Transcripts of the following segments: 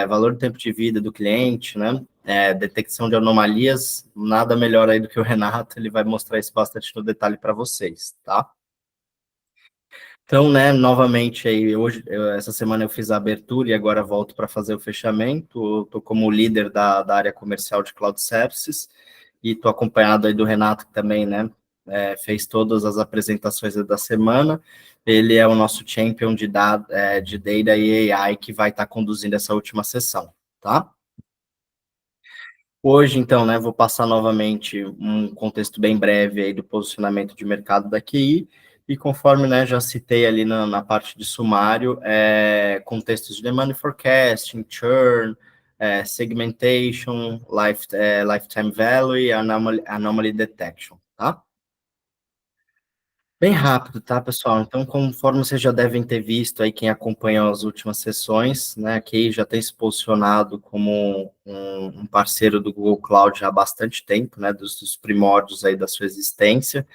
valor do tempo de vida do cliente, né? Detecção de anomalias, nada melhor aí do que o Renato, ele vai mostrar isso bastante no detalhe para vocês, tá? Então, né, novamente aí, essa semana eu fiz a abertura e agora volto para fazer o fechamento. Estou como líder da área comercial de Cloud Services e estou acompanhado aí do Renato, que também, né, fez todas as apresentações da semana. Ele é o nosso champion de Data e AI que vai estar conduzindo essa última sessão, tá? Hoje, então, né, vou passar novamente um contexto bem breve aí do posicionamento de mercado da QI, e conforme, né, já citei ali na parte de sumário, contextos de demand forecasting, churn, segmentation, lifetime value e anomaly detection, tá? Bem rápido, tá, pessoal? Então, conforme vocês já devem ter visto aí, quem acompanhou as últimas sessões, né, que já tem se posicionado como um parceiro do Google Cloud já há bastante tempo, né, dos primórdios aí da sua existência.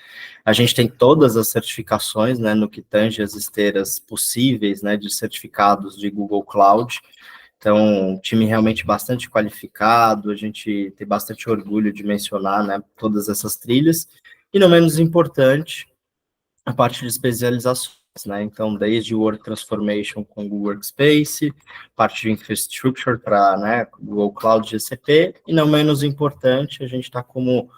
A gente tem todas as certificações, né, no que tange as esteiras possíveis, né, de certificados de Google Cloud. Então, um time realmente bastante qualificado, a gente tem bastante orgulho de mencionar, né, todas essas trilhas. E não menos importante, a parte de especializações, né? Então, desde o Work Transformation com o Google Workspace, parte de Infrastructure para, né, Google Cloud GCP, e não menos importante, a gente está como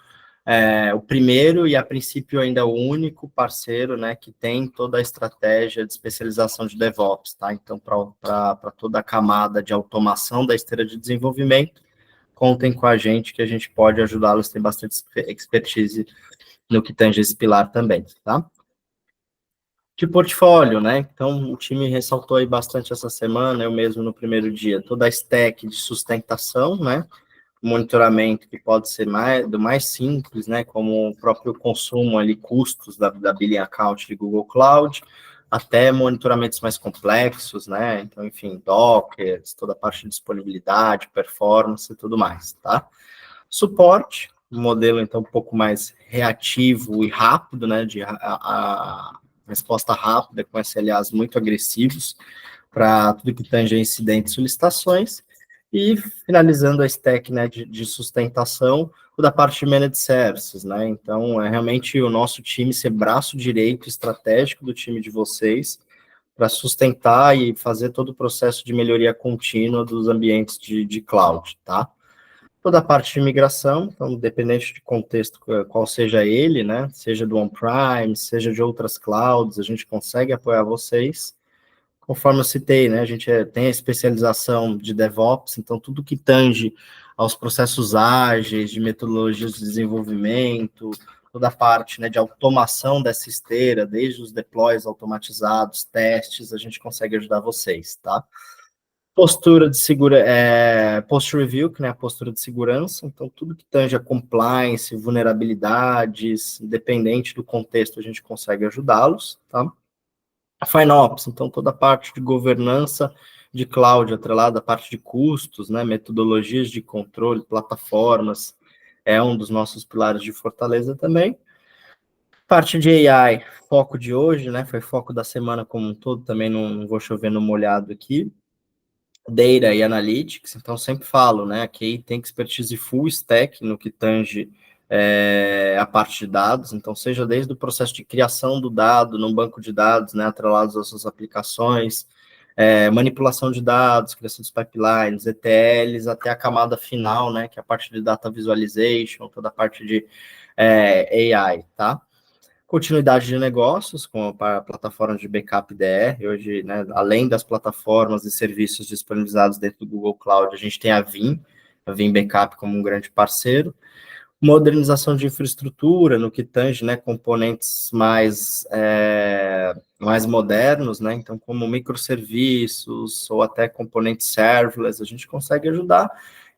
o primeiro e, a princípio, ainda o único parceiro, né, que tem toda a estratégia de especialização de DevOps, tá? Então, para toda a camada de automação da esteira de desenvolvimento, contem com a gente, que a gente pode ajudá-los, tem bastante expertise no que tange esse pilar também, tá? De portfólio, né? Então, o time ressaltou aí bastante essa semana, eu mesmo no primeiro dia, toda a stack de sustentação, né? Monitoramento que pode ser do mais simples, né? Como o próprio consumo ali, custos da billing account de Google Cloud, até monitoramentos mais complexos, né? Então, enfim, Docker, toda a parte de disponibilidade, performance e tudo mais, tá? Suporte, um modelo, então, um pouco mais reativo e rápido, né? De resposta rápida, com SLAs muito agressivos para tudo que tange a incidentes e solicitações, e finalizando a stack, né, de sustentação, da parte de Managed Services, né, então é realmente o nosso time ser braço direito estratégico do time de vocês, para sustentar e fazer todo o processo de melhoria contínua dos ambientes de cloud, tá? Toda a parte de migração, então, dependente de contexto, qual seja ele, né, seja do on-prime, seja de outras clouds, a gente consegue apoiar vocês. Conforme eu citei, né, a gente tem a especialização de DevOps, então tudo que tange aos processos ágeis, de metodologias de desenvolvimento, toda a parte, né, de automação dessa esteira, desde os deploys automatizados, testes, a gente consegue ajudar vocês, tá? Postura de post-review, que é a postura de segurança, então tudo que tange a compliance, vulnerabilidades, independente do contexto, a gente consegue ajudá-los, tá? A FinOps, então toda a parte de governança de cloud, atrelada à parte de custos, né, metodologias de controle, plataformas, é um dos nossos pilares de fortaleza também. Parte de AI, foco de hoje, né, foi foco da semana como um todo, também não vou chover no molhado aqui. Data e Analytics, então sempre falo, né, que tem expertise full stack no que tange a parte de dados, então seja desde o processo de criação do dado no banco de dados, né, atrelados às suas aplicações, manipulação de dados, criação dos pipelines, ETLs, até a camada final, né, que é a parte de data visualization, toda a parte de AI, tá? Continuidade de negócios com a plataforma de backup DR. Hoje, né, além das plataformas e serviços disponibilizados dentro do Google Cloud, a gente tem a Vim Backup como um grande parceiro. Modernização de infraestrutura, no que tange, né, componentes mais modernos, né, então como microserviços ou até componentes serverless, a gente consegue ajudar.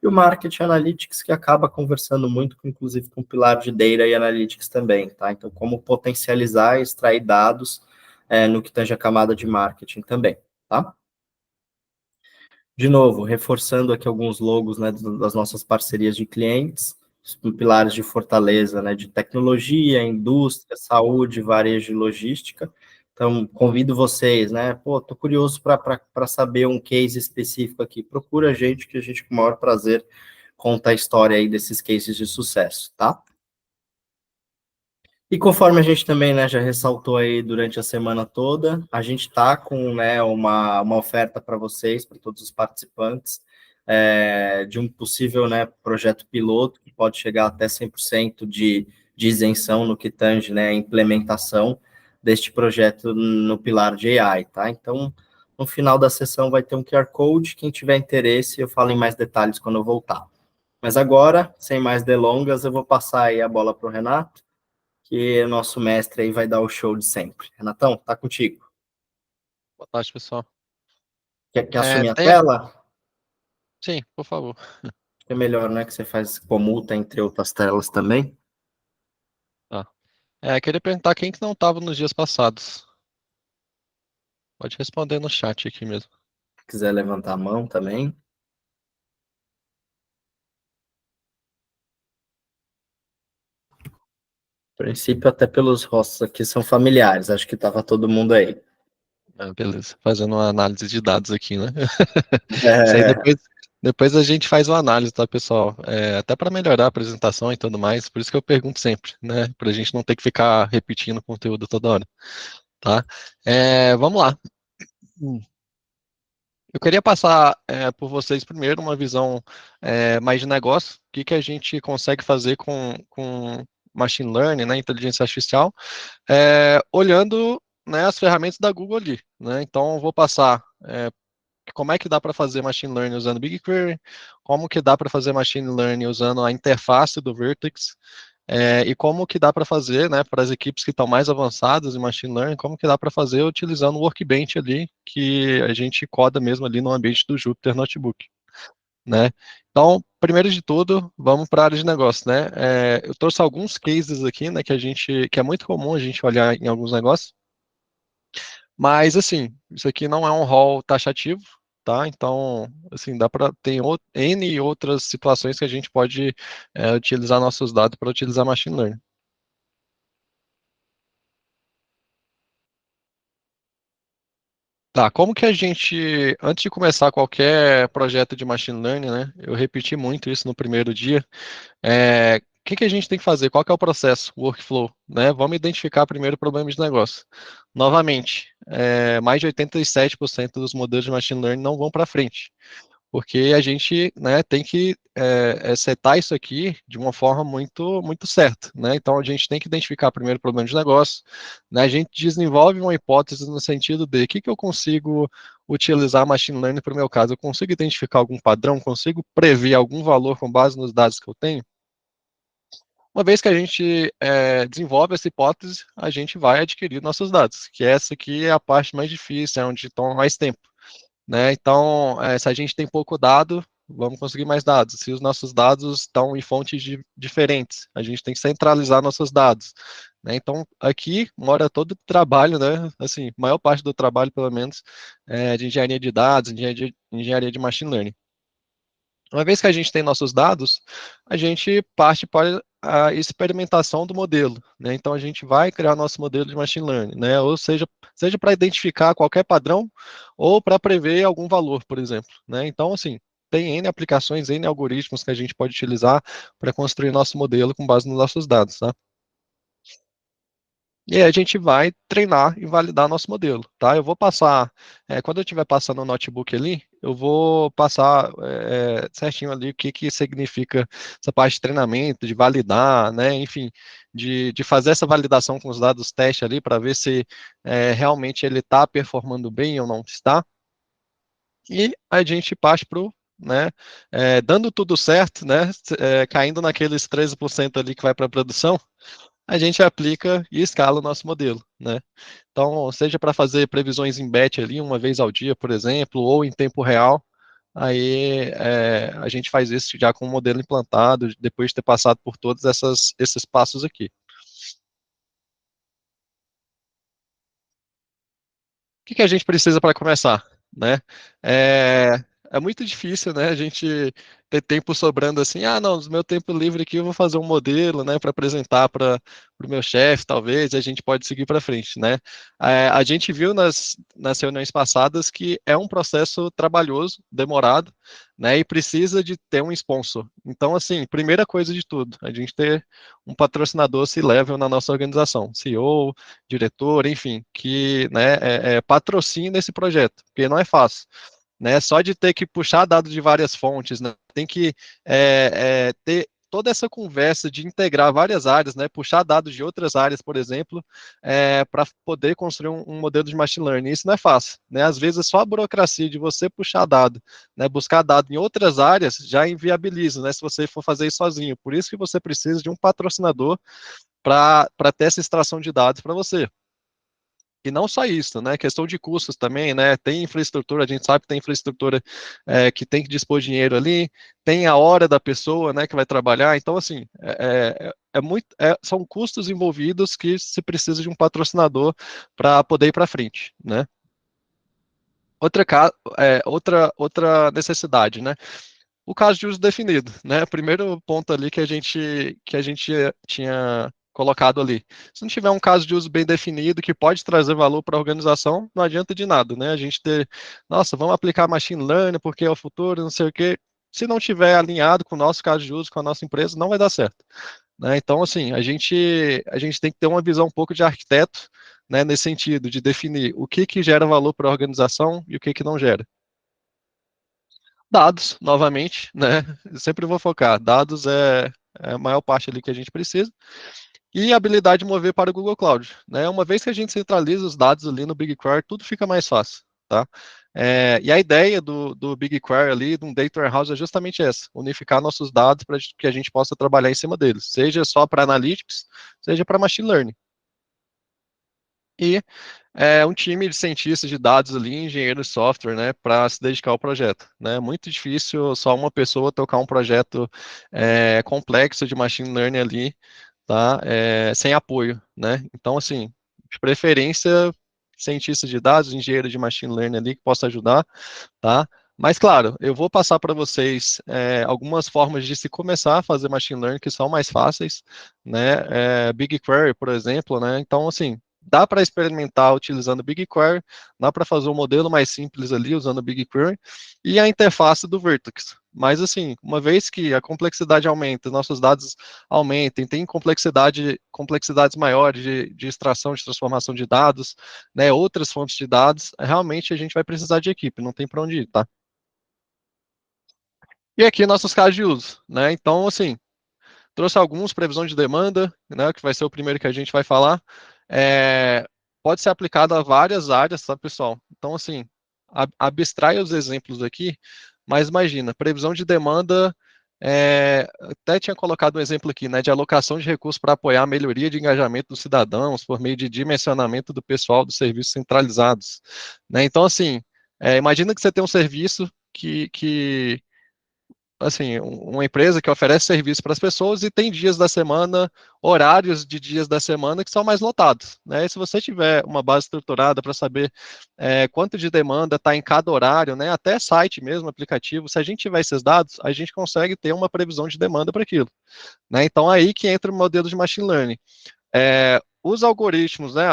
E o Marketing Analytics, que acaba conversando muito, inclusive, com o pilar de Data e Analytics também, tá? Então, como potencializar e extrair dados no que tange a camada de marketing também, tá? De novo, reforçando aqui alguns logos, né, das nossas parcerias de clientes, pilares de fortaleza, né, de tecnologia, indústria, saúde, varejo e logística. Então, convido vocês, né? Pô, tô curioso para saber um case específico aqui. Procura a gente, que a gente, com o maior prazer, conta a história aí desses cases de sucesso, tá? E conforme a gente também, né, já ressaltou aí durante a semana toda, a gente está com, né, uma oferta para vocês, para todos os participantes, de um possível, né, projeto piloto que pode chegar até 100% de isenção no que tange, né, a implementação deste projeto no pilar de AI, tá? Então, no final da sessão vai ter um QR Code, quem tiver interesse, eu falo em mais detalhes quando eu voltar. Mas agora, sem mais delongas, eu vou passar aí a bola para o Renato, que o nosso mestre aí vai dar o show de sempre. Renatão, tá contigo. Boa tarde, pessoal. Quer É, assumir a tem... tela? Sim, por favor. É melhor, né, que você faz comulta entre outras telas também. Tá. Queria perguntar quem que não estava nos dias passados. Pode responder no chat aqui mesmo. Se quiser levantar a mão também. A princípio, até pelos rostos aqui são familiares, acho que estava todo mundo aí. Beleza. Fazendo uma análise de dados aqui, né? Isso aí É, depois a gente faz uma análise, tá, pessoal? Até para melhorar a apresentação e tudo mais. Por isso que eu pergunto sempre, né? Para a gente não ter que ficar repetindo o conteúdo toda hora, tá? Vamos lá. Eu queria passar por vocês primeiro uma visão mais de negócio, o que que a gente consegue fazer com machine learning, né, inteligência artificial, olhando, né, as ferramentas da Google ali, né? Então, eu vou passar como é que dá para fazer machine learning usando BigQuery, como que dá para fazer machine learning usando a interface do Vertex, e como que dá para fazer, né, para as equipes que estão mais avançadas em machine learning, como que dá para fazer utilizando o Workbench ali, que a gente coda mesmo ali no ambiente do Jupyter Notebook, né? Então, primeiro de tudo, vamos para a área de negócio, né? Eu trouxe alguns cases aqui, né, que é muito comum a gente olhar em alguns negócios, mas assim, isso aqui não é um rol taxativo, tá? Então, assim, dá para ter N outras situações que a gente pode utilizar nossos dados para utilizar machine learning. Tá, como que a gente, antes de começar qualquer projeto de machine learning, né? Eu repeti muito isso no primeiro dia. O que que a gente tem que fazer? Qual que é o processo, o workflow, né? Vamos identificar primeiro o problema de negócio. Novamente, mais de 87% dos modelos de machine learning não vão para frente, porque a gente, né, tem que setar isso aqui de uma forma muito, muito certa, né? Então a gente tem que identificar primeiro o problema de negócio, né? A gente desenvolve uma hipótese no sentido de o que que eu consigo utilizar machine learning para o meu caso? Eu consigo identificar algum padrão? Consigo prever algum valor com base nos dados que eu tenho? Uma vez que a gente desenvolve essa hipótese, a gente vai adquirir nossos dados, que essa aqui é a parte mais difícil, é onde toma mais tempo, né? Então, se a gente tem pouco dado, vamos conseguir mais dados. Se os nossos dados estão em fontes diferentes, a gente tem que centralizar nossos dados, né? Então, aqui mora todo o trabalho, né? Assim, maior parte do trabalho, pelo menos, de engenharia de dados, engenharia de machine learning. Uma vez que a gente tem nossos dados, a gente parte para a experimentação do modelo, né? Então a gente vai criar nosso modelo de machine learning, né? Ou seja para identificar qualquer padrão ou para prever algum valor, por exemplo, né? Então assim, tem N aplicações, N algoritmos que a gente pode utilizar para construir nosso modelo com base nos nossos dados, tá? E aí a gente vai treinar e validar nosso modelo, tá? Eu vou passar, quando eu estiver passando o notebook ali, eu vou passar certinho ali o que que significa essa parte de treinamento, de validar, né? Enfim, de fazer essa validação com os dados teste ali para ver se realmente ele está performando bem ou não está. E a gente parte para o, né, dando tudo certo, né, caindo naqueles 13% ali que vai para a produção, a gente aplica e escala o nosso modelo, né? Então, seja para fazer previsões em batch ali, uma vez ao dia, por exemplo, ou em tempo real, aí a gente faz isso já com o modelo implantado, depois de ter passado por todos esses passos aqui. O que que a gente precisa para começar, né? é muito difícil, né, a gente ter tempo sobrando assim, ah, não, no meu tempo livre aqui eu vou fazer um modelo, né, para apresentar para o meu chefe, talvez, e a gente pode seguir para frente, né. A gente viu nas reuniões passadas que é um processo trabalhoso, demorado, né, e precisa de ter um sponsor. Então, assim, primeira coisa de tudo, a gente ter um patrocinador C-level na nossa organização, CEO, diretor, enfim, que, né, patrocina esse projeto, porque não é fácil, né? Só de ter que puxar dados de várias fontes, né? Tem que ter toda essa conversa de integrar várias áreas, né? Puxar dados de outras áreas, por exemplo, para poder construir um modelo de machine learning. Isso não é fácil, né? Às vezes só a burocracia de você puxar dado, né? Buscar dado em outras áreas já inviabiliza, né? Se você for fazer isso sozinho. Por isso que você precisa de um patrocinador para ter essa extração de dados para você. E não só isso, né? Questão de custos também, né? Tem infraestrutura, a gente sabe que tem infraestrutura que tem que dispor dinheiro ali, tem a hora da pessoa, né, que vai trabalhar. Então, assim, são custos envolvidos que se precisa de um patrocinador para poder ir para frente, né? Outra necessidade, né? O caso de uso definido, né? Primeiro ponto ali que a gente tinha colocado ali. Se não tiver um caso de uso bem definido que pode trazer valor para a organização, não adianta de nada, né? A gente ter, nossa, vamos aplicar machine learning porque é o futuro, não sei o quê. Se não tiver alinhado com o nosso caso de uso, com a nossa empresa, não vai dar certo, né? Então, assim, a gente tem que ter uma visão um pouco de arquiteto, né, nesse sentido, de definir o que gera valor para a organização e o que não gera. Dados, novamente, né? Eu sempre vou focar. Dados é a maior parte ali que a gente precisa. E a habilidade de mover para o Google Cloud, né? Uma vez que a gente centraliza os dados ali no BigQuery, tudo fica mais fácil, tá? E a ideia do BigQuery ali, de um Data Warehouse, é justamente essa: unificar nossos dados para que a gente possa trabalhar em cima deles, seja só para Analytics, seja para Machine Learning. E um time de cientistas de dados ali, engenheiros de software, né, para se dedicar ao projeto, né? É muito difícil só uma pessoa tocar um projeto complexo de machine learning ali, tá? Sem apoio, né? Então, assim, de preferência, cientistas de dados, engenheiro de machine learning ali que possa ajudar, tá? Mas, claro, eu vou passar para vocês algumas formas de se começar a fazer machine learning que são mais fáceis, né? BigQuery, por exemplo, né? Então, assim, dá para experimentar utilizando BigQuery, dá para fazer um modelo mais simples ali usando BigQuery e a interface do Vertex. Mas, assim, uma vez que a complexidade aumenta, nossos dados aumentem, tem complexidades maiores de extração, de transformação de dados, né, outras fontes de dados, realmente a gente vai precisar de equipe, não tem para onde ir, tá? E aqui nossos casos de uso, né? Então, assim, trouxe alguns, previsão de demanda, né, que vai ser o primeiro que a gente vai falar. Pode ser aplicado a várias áreas, tá, pessoal? Então, assim, abstrai os exemplos aqui, mas imagina, previsão de demanda, até tinha colocado um exemplo aqui, né, de alocação de recursos para apoiar a melhoria de engajamento dos cidadãos por meio de dimensionamento do pessoal dos serviços centralizados, né? Então, assim, imagina que você tem um serviço que assim, uma empresa que oferece serviço para as pessoas e tem dias da semana, horários de dias da semana que são mais lotados, né? E se você tiver uma base estruturada para saber quanto de demanda está em cada horário, né? Até site mesmo, aplicativo, se a gente tiver esses dados, a gente consegue ter uma previsão de demanda para aquilo, né? Então aí que entra o modelo de machine learning. Os algoritmos, né,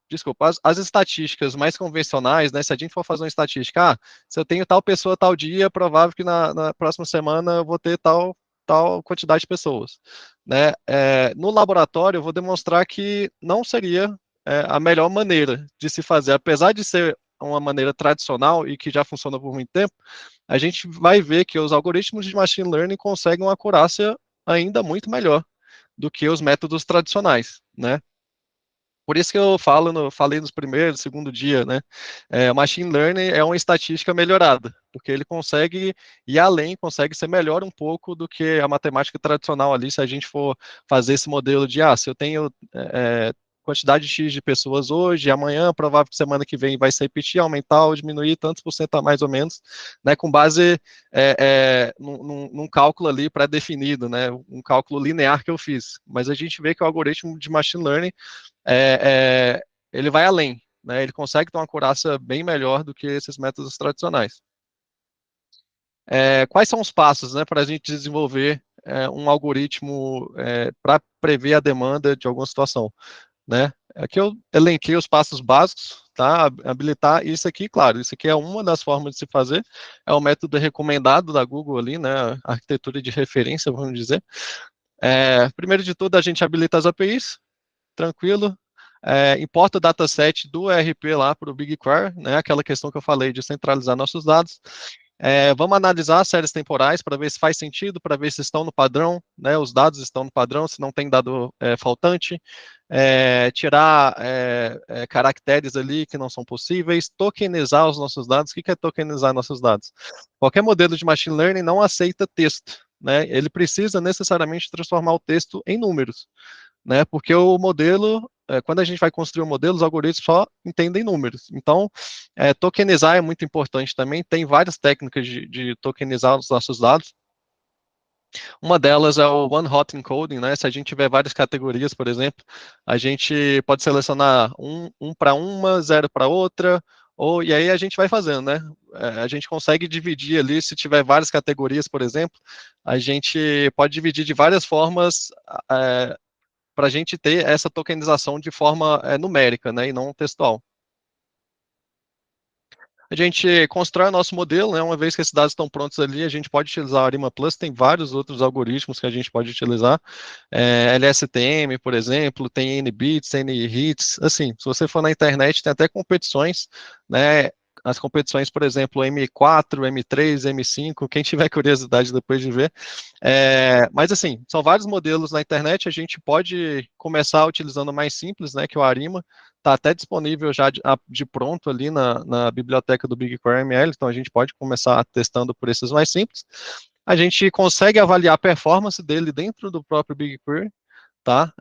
desculpa, as estatísticas mais convencionais, né, se a gente for fazer uma estatística, se eu tenho tal pessoa tal dia, é provável que na próxima semana eu vou ter tal quantidade de pessoas, né? No laboratório, eu vou demonstrar que não seria a melhor maneira de se fazer, apesar de ser uma maneira tradicional e que já funciona por muito tempo, a gente vai ver que os algoritmos de machine learning conseguem uma acurácia ainda muito melhor do que os métodos tradicionais, né? Por isso que eu falei nos primeiros, segundo dia, né? O machine learning é uma estatística melhorada, porque ele consegue ir além, consegue ser melhor um pouco do que a matemática tradicional ali, se a gente for fazer esse modelo de, se eu tenho quantidade X de pessoas hoje, amanhã, provável que semana que vem vai se repetir, aumentar ou diminuir tantos por cento a mais ou menos, né? Com base num cálculo ali pré-definido, né? Um cálculo linear que eu fiz. Mas a gente vê que o algoritmo de machine learning ele vai além, né? Ele consegue ter uma acurácia bem melhor do que esses métodos tradicionais. Quais são os passos, né, para a gente desenvolver um algoritmo para prever a demanda de alguma situação, né? Aqui eu elenquei os passos básicos, tá? Habilitar isso aqui, claro, isso aqui é uma das formas de se fazer, é o método recomendado da Google ali, né? A arquitetura de referência, vamos dizer. Primeiro de tudo, a gente habilita as APIs, tranquilo. Importa o dataset do ERP lá para o BigQuery, né? Aquela questão que eu falei de centralizar nossos dados. Vamos analisar as séries temporais para ver se faz sentido, para ver se estão no padrão, né, os dados estão no padrão, se não tem dado faltante, tirar caracteres ali que não são possíveis, tokenizar os nossos dados. O que é tokenizar nossos dados? Qualquer modelo de machine learning não aceita texto, né, ele precisa necessariamente transformar o texto em números, né? Porque o modelo, quando a gente vai construir um modelo, os algoritmos só entendem números. Então, tokenizar é muito importante também. Tem várias técnicas de tokenizar os nossos dados. Uma delas é o One Hot Encoding, né? Se a gente tiver várias categorias, por exemplo, a gente pode selecionar um para uma, zero para outra, e aí a gente vai fazendo, né? A gente consegue dividir ali, se tiver várias categorias, por exemplo, a gente pode dividir de várias formas para a gente ter essa tokenização de forma numérica, né, e não textual. A gente constrói o nosso modelo, né, uma vez que esses dados estão prontos ali, a gente pode utilizar o Arima Plus, tem vários outros algoritmos que a gente pode utilizar, LSTM, por exemplo, tem NBits, NHITS, assim, se você for na internet, tem até competições, né, as competições, por exemplo, M4, M3, M5, quem tiver curiosidade depois de ver. Mas assim, são vários modelos na internet, a gente pode começar utilizando o mais simples, né, que é o Arima, está até disponível já de pronto ali na biblioteca do BigQuery ML, então a gente pode começar testando por esses mais simples. A gente consegue avaliar a performance dele dentro do próprio BigQuery, tá?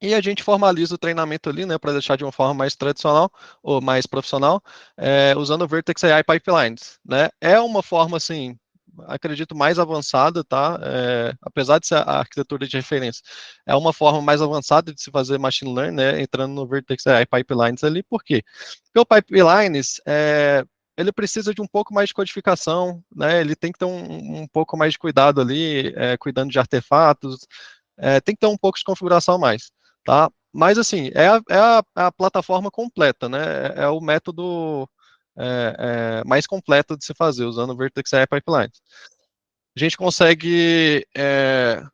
E a gente formaliza o treinamento ali, né, para deixar de uma forma mais tradicional ou mais profissional, usando o Vertex AI Pipelines, né? É uma forma, assim, acredito, mais avançada, tá? Apesar de ser a arquitetura de referência, é uma forma mais avançada de se fazer machine learning, né, entrando no Vertex AI Pipelines ali. Por quê? Porque o Pipelines, ele precisa de um pouco mais de codificação, né? Ele tem que ter um pouco mais de cuidado ali, cuidando de artefatos, tem que ter um pouco de configuração a mais, tá? Mas, assim, é a plataforma completa, né? É o método mais completo de se fazer, usando o Vertex AI Pipelines. A gente consegue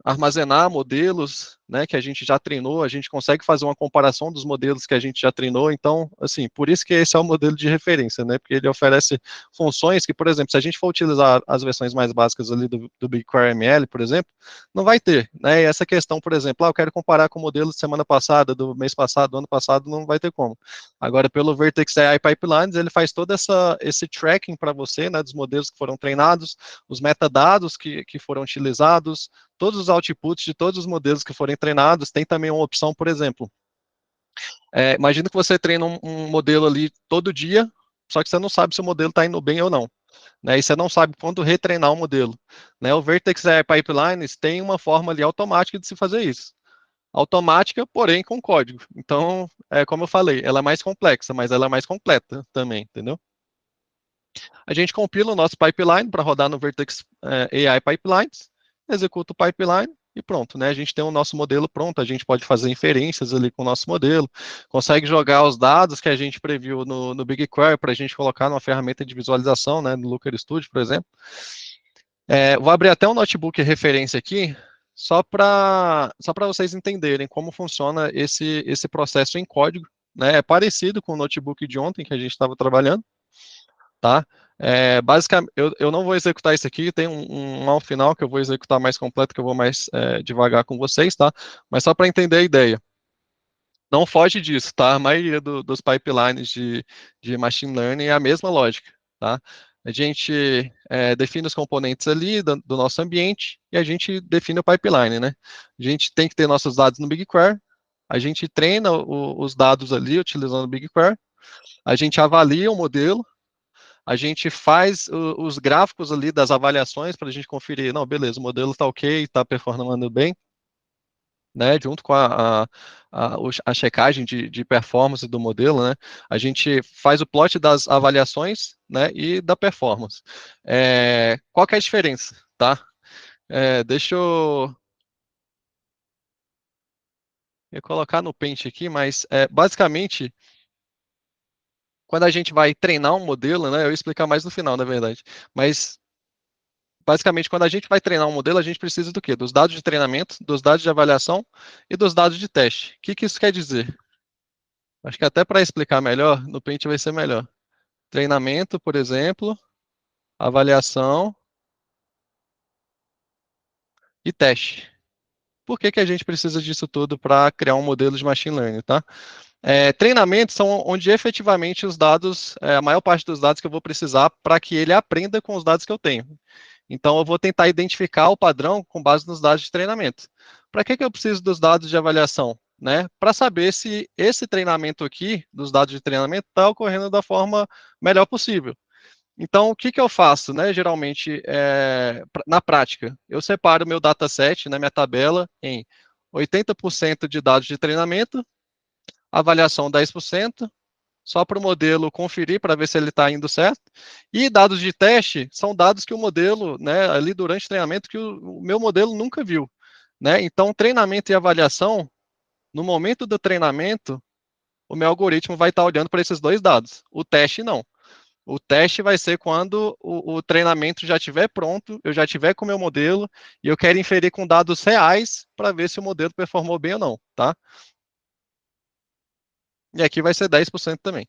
armazenar modelos, né, que a gente já treinou, a gente consegue fazer uma comparação dos modelos que a gente já treinou. Então, assim, por isso que esse é o modelo de referência, né, porque ele oferece funções que, por exemplo, se a gente for utilizar as versões mais básicas ali do BigQuery ML, por exemplo, não vai ter, né, e essa questão, por exemplo, eu quero comparar com o modelo de semana passada, do mês passado, do ano passado, não vai ter como. Agora, pelo Vertex AI Pipelines, ele faz todo esse tracking para você, né, dos modelos que foram treinados, os metadados que foram utilizados, todos os outputs de todos os modelos que forem treinados. Tem também uma opção, por exemplo, imagina que você treina um modelo ali todo dia, só que você não sabe se o modelo está indo bem ou não, né? E você não sabe quando retreinar o modelo, né? O Vertex AI Pipelines tem uma forma ali automática de se fazer isso. Automática, porém com código. Então, como eu falei, ela é mais complexa, mas ela é mais completa também, entendeu? A gente compila o nosso pipeline para rodar no Vertex AI Pipelines, executa o pipeline e pronto, né? A gente tem o nosso modelo pronto, a gente pode fazer inferências ali com o nosso modelo, consegue jogar os dados que a gente previu no BigQuery para a gente colocar numa ferramenta de visualização, né, no Looker Studio, por exemplo. Vou abrir até um notebook referência aqui, só para vocês entenderem como funciona esse processo em código, né? É parecido com o notebook de ontem que a gente estava trabalhando, tá? Basicamente, eu não vou executar isso aqui, tem um ao final que eu vou executar mais completo, que eu vou mais devagar com vocês, tá? Mas só para entender a ideia. Não foge disso, tá? A maioria dos pipelines de machine learning é a mesma lógica, tá? A gente define os componentes ali do nosso ambiente e a gente define o pipeline, né? A gente tem que ter nossos dados no BigQuery, a gente treina os dados ali utilizando o BigQuery, a gente avalia o modelo, a gente faz os gráficos ali das avaliações para a gente conferir, não, beleza, o modelo está ok, está performando bem. né, junto com a checagem de performance do modelo, né, a gente faz o plot das avaliações, né, e da performance. Qual que é a diferença, tá? Deixa eu colocar no Paint aqui, mas basicamente, quando a gente vai treinar um modelo, né, eu vou explicar mais no final, na verdade, mas basicamente, quando a gente vai treinar um modelo, a gente precisa do quê? Dos dados de treinamento, dos dados de avaliação e dos dados de teste. O que que isso quer dizer? Acho que até para explicar melhor, no Paint vai ser melhor. Treinamento, por exemplo, avaliação e teste. Por que que a gente precisa disso tudo para criar um modelo de machine learning, tá? Treinamentos são onde efetivamente os dados, a maior parte dos dados que eu vou precisar para que ele aprenda com os dados que eu tenho. Então, eu vou tentar identificar o padrão com base nos dados de treinamento. Para que que eu preciso dos dados de avaliação? Né? Para saber se esse treinamento aqui, dos dados de treinamento, está ocorrendo da forma melhor possível. Então, o que que eu faço, né? Geralmente, na prática, eu separo meu dataset, né, minha tabela, em 80% de dados de treinamento, avaliação 10%, só para o modelo conferir para ver se ele está indo certo. E dados de teste são dados que o modelo, né, ali durante o treinamento, que o meu modelo nunca viu. Né? Então, treinamento e avaliação, no momento do treinamento, o meu algoritmo vai estar olhando para esses dois dados. O teste não. O teste vai ser quando o treinamento já estiver pronto, eu já estiver com o meu modelo e eu quero inferir com dados reais para ver se o modelo performou bem ou não, tá? E aqui vai ser 10% também.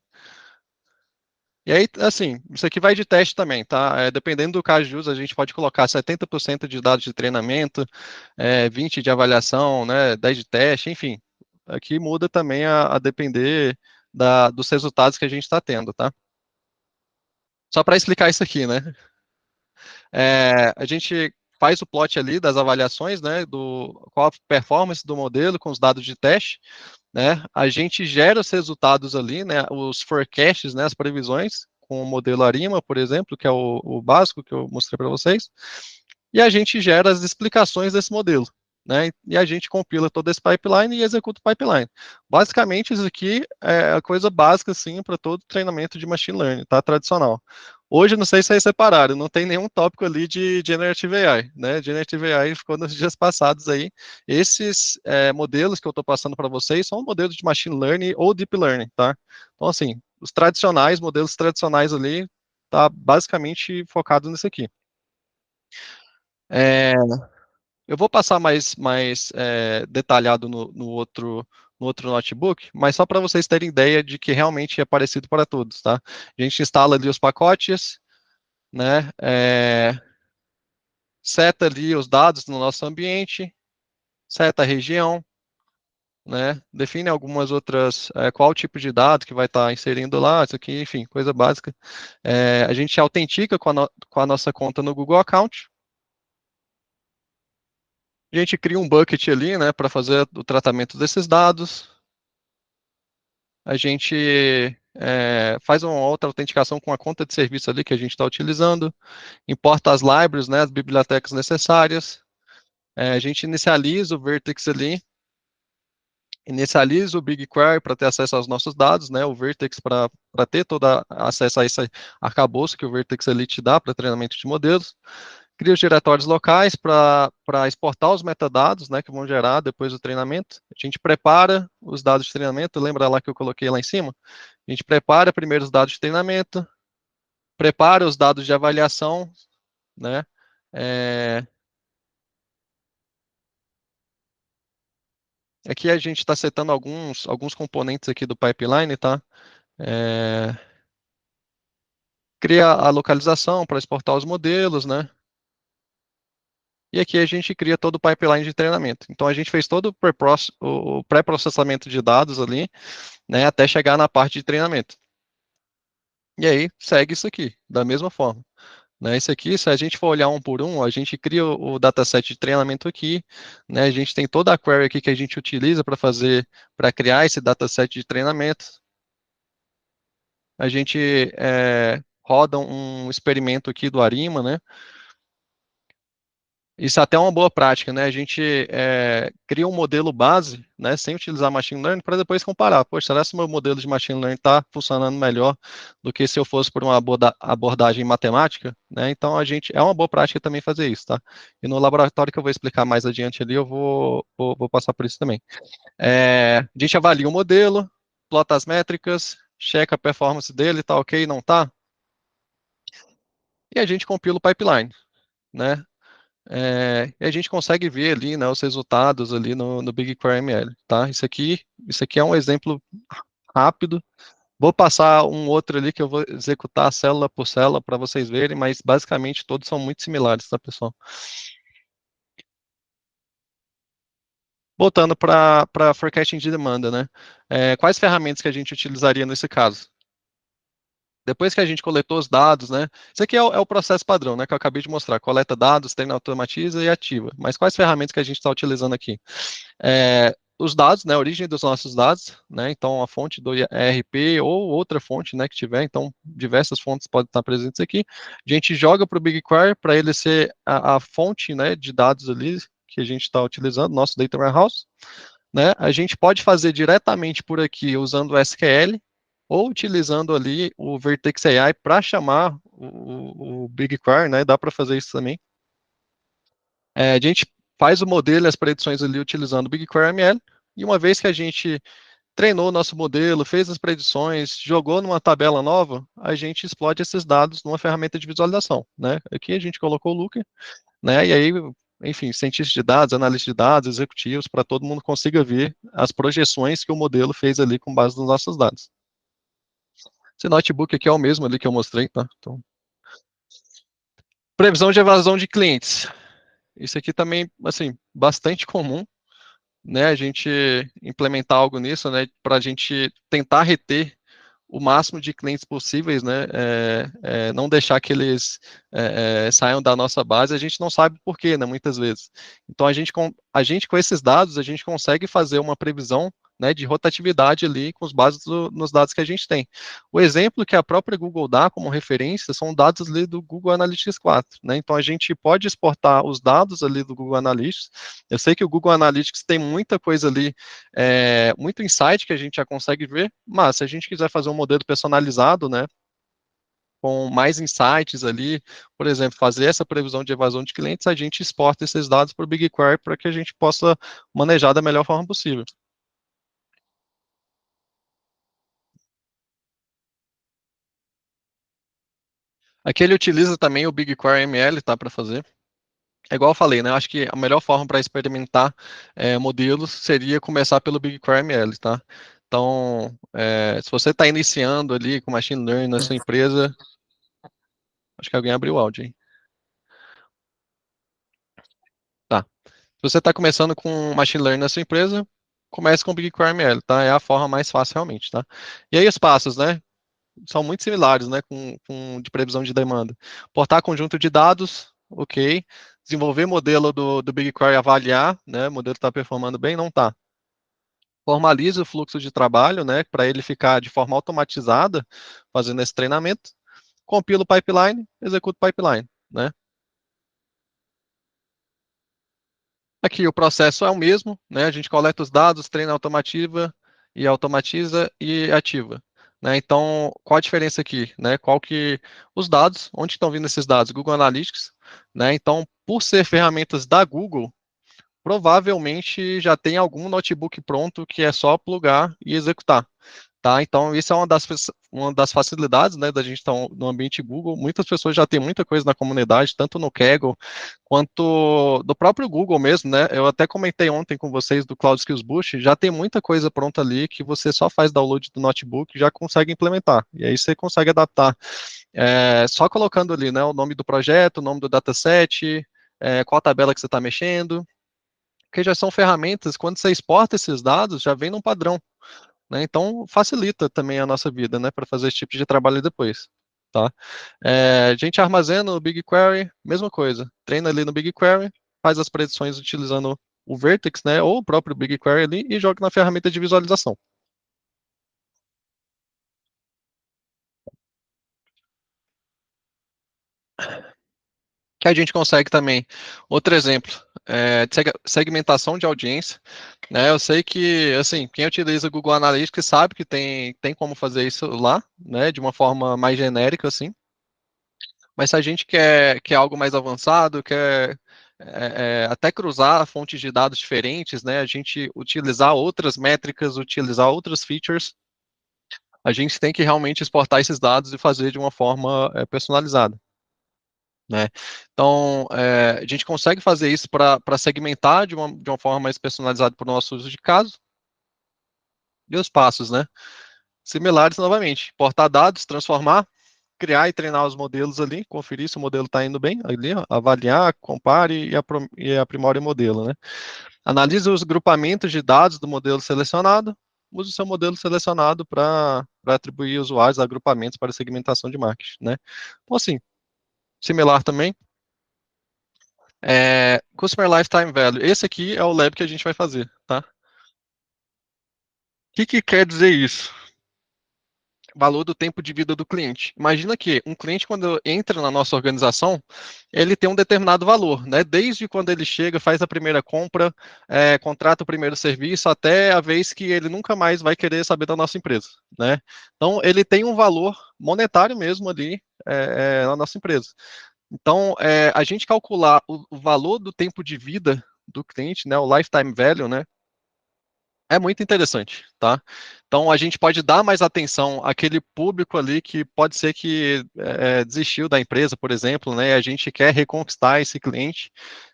E aí, assim, isso aqui vai de teste também, tá? Dependendo do caso de uso, a gente pode colocar 70% de dados de treinamento, 20% de avaliação, né, 10% de teste, enfim. Aqui muda também a depender dos resultados que a gente está tendo, tá? Só para explicar isso aqui, né? A gente faz o plot ali das avaliações, né, qual a performance do modelo com os dados de teste, né? A gente gera os resultados ali, né, os forecasts, né, as previsões com o modelo Arima, por exemplo, que é o básico que eu mostrei para vocês, e a gente gera as explicações desse modelo. Né, e a gente compila todo esse pipeline e executa o pipeline. Basicamente, isso aqui é a coisa básica, assim, para todo treinamento de machine learning, tá? Tradicional. Hoje, não sei se é separado, não tem nenhum tópico ali de Generative AI, né? Generative AI ficou nos dias passados aí. Esses modelos que eu estou passando para vocês são modelos de Machine Learning ou Deep Learning, tá? Então, assim, os tradicionais, modelos tradicionais ali, tá basicamente focado nisso aqui. Eu vou passar mais detalhado no outro notebook, mas só para vocês terem ideia de que realmente é parecido para todos, tá? A gente instala ali os pacotes, né? Seta ali os dados no nosso ambiente, seta a região, né? Define algumas outras, qual tipo de dado que vai estar inserindo lá, isso aqui, enfim, coisa básica. A gente autentica com a nossa conta no Google Account. A gente cria um bucket ali, né, para fazer o tratamento desses dados. A gente faz uma outra autenticação com a conta de serviço ali que a gente está utilizando, importa as libraries, né, as bibliotecas necessárias, a gente inicializa o Vertex ali, inicializa o BigQuery para ter acesso aos nossos dados, né, o Vertex para ter todo acesso a esse arcabouço que o Vertex ali te dá para treinamento de modelos, cria os diretórios locais para exportar os metadados, né, que vão gerar depois do treinamento. A gente prepara os dados de treinamento, lembra lá que eu coloquei lá em cima? A gente prepara primeiro os dados de treinamento, prepara os dados de avaliação, né? Aqui a gente está setando alguns componentes aqui do pipeline, tá? É, cria a localização para exportar os modelos, né? E aqui a gente cria todo o pipeline de treinamento. Então a gente fez todo o pré-processamento de dados ali, né, até chegar na parte de treinamento. E aí segue isso aqui, da mesma forma. Né, isso aqui, se a gente for olhar um por um, a gente cria o dataset de treinamento aqui, né, a gente tem toda a query aqui que a gente utiliza para criar esse dataset de treinamento. A gente roda um experimento aqui do Arima, né, Isso é até uma boa prática, né? A gente cria um modelo base, né, sem utilizar machine learning, para depois comparar. Poxa, será que o meu modelo de machine learning está funcionando melhor do que se eu fosse por uma abordagem matemática? Né? Então, é uma boa prática também fazer isso, tá? E no laboratório que eu vou explicar mais adiante ali, eu vou passar por isso também. A gente avalia o modelo, plota as métricas, checa a performance dele, tá ok, não tá? E a gente compila o pipeline, né? E a gente consegue ver ali, né, os resultados ali no BigQuery ML, tá? Isso aqui é um exemplo rápido. Vou passar um outro ali que eu vou executar célula por célula para vocês verem, mas basicamente todos são muito similares, tá, pessoal? Voltando para forecasting de demanda, né? Quais ferramentas que a gente utilizaria nesse caso? Depois que a gente coletou os dados, né? Isso aqui é o processo padrão, né? Que eu acabei de mostrar. Coleta dados, treina, automatiza e ativa. Mas quais ferramentas que a gente está utilizando aqui? Os dados, né? A origem dos nossos dados, né? Então, a fonte do ERP ou outra fonte, né? Que tiver. Então, diversas fontes podem estar presentes aqui. A gente joga para o BigQuery para ele ser a fonte, né? De dados ali que a gente está utilizando, nosso Data Warehouse. Né? A gente pode fazer diretamente por aqui usando o SQL ou utilizando ali o Vertex AI para chamar o BigQuery, né? Dá para fazer isso também. A gente faz o modelo e as predições ali utilizando o BigQuery ML, e uma vez que a gente treinou o nosso modelo, fez as predições, jogou numa tabela nova, a gente explode esses dados numa ferramenta de visualização, né? Aqui a gente colocou o Looker, né? E aí, enfim, cientistas de dados, analistas de dados, executivos, para todo mundo consiga ver as projeções que o modelo fez ali com base nos nossos dados. Esse notebook aqui é o mesmo ali que eu mostrei, tá? Então, previsão de evasão de clientes. Isso aqui também, assim, bastante comum, né? A gente implementar algo nisso, né? Para a gente tentar reter o máximo de clientes possíveis, né? Não deixar que eles saiam da nossa base. A gente não sabe por quê, né? Muitas vezes. Então a gente com esses dados a gente consegue fazer uma previsão, né, de rotatividade ali com os bases nos dados que a gente tem. O exemplo que a própria Google dá como referência são dados ali do Google Analytics 4, né? Então a gente pode exportar os dados ali do Google Analytics. Eu sei que o Google Analytics tem muita coisa ali, muito insight que a gente já consegue ver, mas se a gente quiser fazer um modelo personalizado, né, com mais insights ali, por exemplo, fazer essa previsão de evasão de clientes, a gente exporta esses dados para o BigQuery para que a gente possa manejar da melhor forma possível. Aqui ele utiliza também o BigQuery ML, tá, para fazer. É igual eu falei, né? Eu acho que a melhor forma para experimentar modelos seria começar pelo BigQuery ML, tá? Então, se você está iniciando ali com Machine Learning na sua empresa, acho que alguém abriu o áudio, hein? Tá. Se você está começando com Machine Learning na sua empresa, comece com BigQuery ML, tá? É a forma mais fácil realmente, tá? E aí os passos, né? São muito similares, né? De previsão de demanda. Portar conjunto de dados, ok. Desenvolver modelo do BigQuery, avaliar, né? O modelo está performando bem, não está. Formalize o fluxo de trabalho, né? Para ele ficar de forma automatizada, fazendo esse treinamento. Compila o pipeline, executa o pipeline, né? Aqui o processo é o mesmo, né? A gente coleta os dados, treina automativa e automatiza e ativa. Né? Então, qual a diferença aqui? Né? Qual que os dados, onde estão vindo esses dados? Google Analytics, né? Então, por ser ferramentas da Google, provavelmente já tem algum notebook pronto que é só plugar e executar. Tá? Então, isso é uma das facilidades, né, da gente estar no ambiente Google. Muitas pessoas já têm muita coisa na comunidade, tanto no Kaggle quanto do próprio Google mesmo, né? Eu até comentei ontem com vocês do Cloud Skills Boost, já tem muita coisa pronta ali que você só faz download do notebook e já consegue implementar. E aí você consegue adaptar. Só colocando ali, né, o nome do projeto, o nome do dataset, qual tabela que você está mexendo, porque já são ferramentas, quando você exporta esses dados, já vem num padrão. Né? Então, facilita também a nossa vida, né, para fazer esse tipo de trabalho depois, tá? A gente armazena no BigQuery, mesma coisa, treina ali no BigQuery, faz as predições utilizando o Vertex, né, ou o próprio BigQuery ali e joga na ferramenta de visualização. que a gente consegue também. Outro exemplo, de segmentação de audiência, né? Eu sei que, assim, quem utiliza o Google Analytics sabe que tem como fazer isso lá, né? De uma forma mais genérica, assim. Mas se a gente quer algo mais avançado, quer até cruzar fontes de dados diferentes, né? A gente utilizar outras métricas, utilizar outras features, a gente tem que realmente exportar esses dados e fazer de uma forma personalizada. Né? Então, a gente consegue fazer isso para segmentar de uma forma mais personalizada para o nosso uso de caso. E os passos, né? Similares novamente, importar dados, transformar, criar e treinar os modelos ali, conferir se o modelo está indo bem, ali, ó, avaliar, compare e aprimore o modelo, né? Analise os grupamentos de dados do modelo selecionado, use o seu modelo selecionado para atribuir usuários a agrupamentos para segmentação de marketing, né? Então, assim, similar também, Customer Lifetime Value. Esse aqui é o lab que a gente vai fazer, tá? O que quer dizer isso? Valor do tempo de vida do cliente. Imagina que um cliente, quando entra na nossa organização, ele tem um determinado valor, né? Desde quando ele chega, faz a primeira compra, contrata o primeiro serviço, até a vez que ele nunca mais vai querer saber da nossa empresa, né? Então, ele tem um valor monetário mesmo ali na nossa empresa. Então, a gente calcular o valor do tempo de vida do cliente, né, o lifetime value, né, é muito interessante, tá? Então, a gente pode dar mais atenção àquele público ali que pode ser que desistiu da empresa, por exemplo, né, e a gente quer reconquistar esse cliente.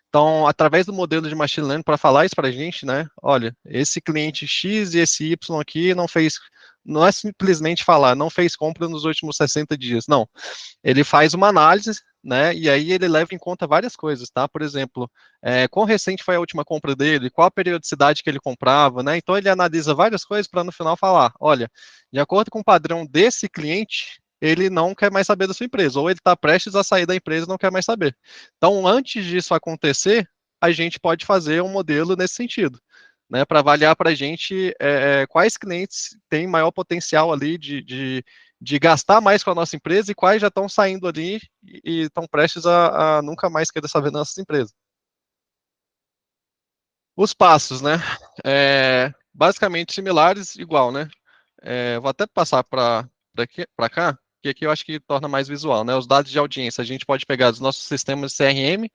Então, através do modelo de machine learning, para falar isso para a gente, né, olha, esse cliente X e esse Y aqui não é simplesmente falar, não fez compra nos últimos 60 dias, não. Ele faz uma análise, né, e aí ele leva em conta várias coisas, tá? Por exemplo, quão recente foi a última compra dele, qual a periodicidade que ele comprava, né? Então ele analisa várias coisas para no final falar, olha, de acordo com o padrão desse cliente, ele não quer mais saber da sua empresa, ou ele está prestes a sair da empresa e não quer mais saber. Então, antes disso acontecer, a gente pode fazer um modelo nesse sentido, né, para avaliar para a gente quais clientes têm maior potencial ali de gastar mais com a nossa empresa e quais já estão saindo ali e estão prestes a nunca mais querer saber da nossa empresa. Os passos, né? Basicamente similares, igual, né? Vou até passar para cá, que aqui eu acho que torna mais visual, né? Os dados de audiência, a gente pode pegar dos nossos sistemas de CRM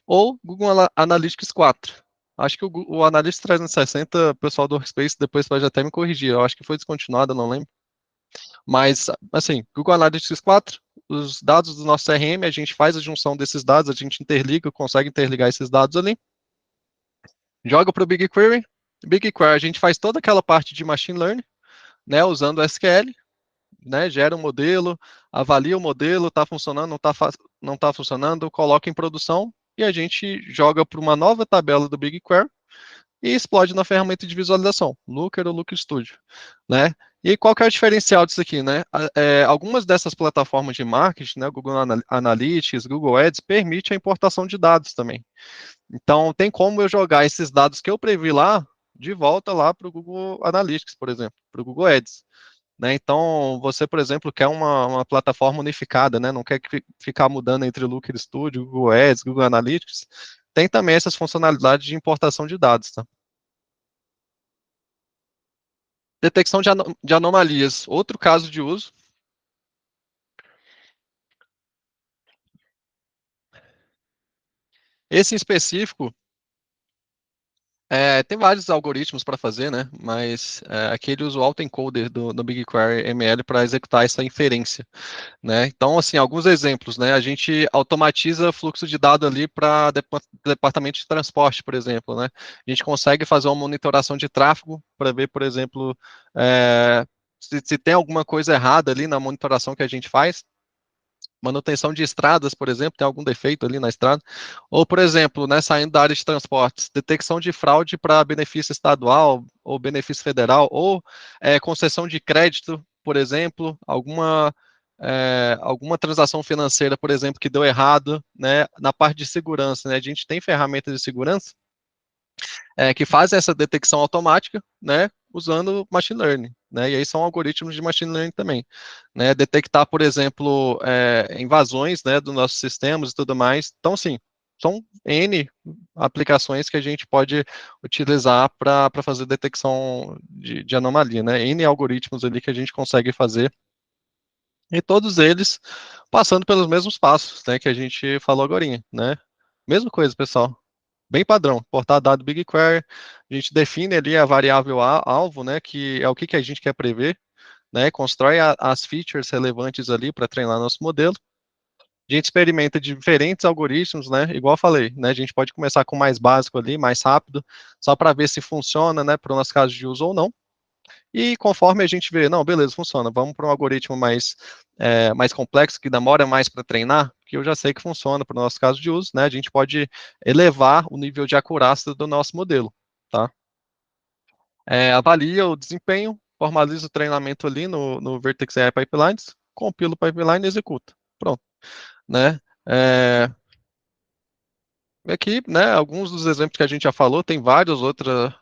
ou Google Analytics 4. Acho que o Analytics 360, o pessoal do Workspace depois pode até me corrigir, eu acho que foi descontinuado, não lembro. Mas, assim, Google Analytics 4, os dados do nosso CRM, a gente faz a junção desses dados, a gente interliga, consegue interligar esses dados ali, joga para o BigQuery. BigQuery, a gente faz toda aquela parte de Machine Learning, né, usando SQL, né, gera um modelo, avalia o modelo, está funcionando, não está funcionando, coloca em produção e a gente joga para uma nova tabela do BigQuery e explode na ferramenta de visualização, Looker ou Looker Studio, né? E qual que é o diferencial disso aqui, né? Algumas dessas plataformas de marketing, né, Google Analytics, Google Ads, permite a importação de dados também. Então, tem como eu jogar esses dados que eu previ lá, de volta lá para o Google Analytics, por exemplo, para o Google Ads. Né? Então, você, por exemplo, quer uma plataforma unificada, né? Não quer ficar mudando entre o Looker Studio, Google Ads, Google Analytics. Tem também essas funcionalidades de importação de dados, tá? Detecção de anomalias. Outro caso de uso. Esse em específico, tem vários algoritmos para fazer, né? Mas aqui ele usa o autoencoder do BigQuery ML para executar essa inferência, né? Então, assim, alguns exemplos, né? A gente automatiza fluxo de dados ali para departamento de transporte, por exemplo, né? A gente consegue fazer uma monitoração de tráfego para ver, por exemplo, se tem alguma coisa errada ali na monitoração que a gente faz. Manutenção de estradas, por exemplo, tem algum defeito ali na estrada. Ou, por exemplo, né, saindo da área de transportes, detecção de fraude para benefício estadual ou benefício federal, ou concessão de crédito, por exemplo, alguma transação financeira, por exemplo, que deu errado, né, na parte de segurança, né, a gente tem ferramentas de segurança que fazem essa detecção automática, né, usando machine learning. né? E aí são algoritmos de machine learning também, né? Detectar, por exemplo, invasões, né, dos nossos sistemas e tudo mais. Então, sim, são N aplicações que a gente pode utilizar para fazer detecção de anomalia, né? N algoritmos ali que a gente consegue fazer, e todos eles passando pelos mesmos passos, né, que a gente falou agorinha, né? Mesma coisa, pessoal. Bem padrão, portar dado BigQuery, a gente define ali a variável alvo, né, que é o que a gente quer prever, né, constrói as features relevantes ali para treinar nosso modelo. A gente experimenta diferentes algoritmos, né, igual eu falei, né, a gente pode começar com o mais básico ali, mais rápido, só para ver se funciona, né, para o nosso caso de uso ou não. E conforme a gente vê, não, beleza, funciona, vamos para um algoritmo mais complexo, que demora mais para treinar, que eu já sei que funciona para o nosso caso de uso, né? A gente pode elevar o nível de acurácia do nosso modelo, tá? Avalia o desempenho, formaliza o treinamento ali no Vertex AI Pipelines, compila o pipeline e executa. Pronto, né? É, Aqui, né, alguns dos exemplos que a gente já falou, tem vários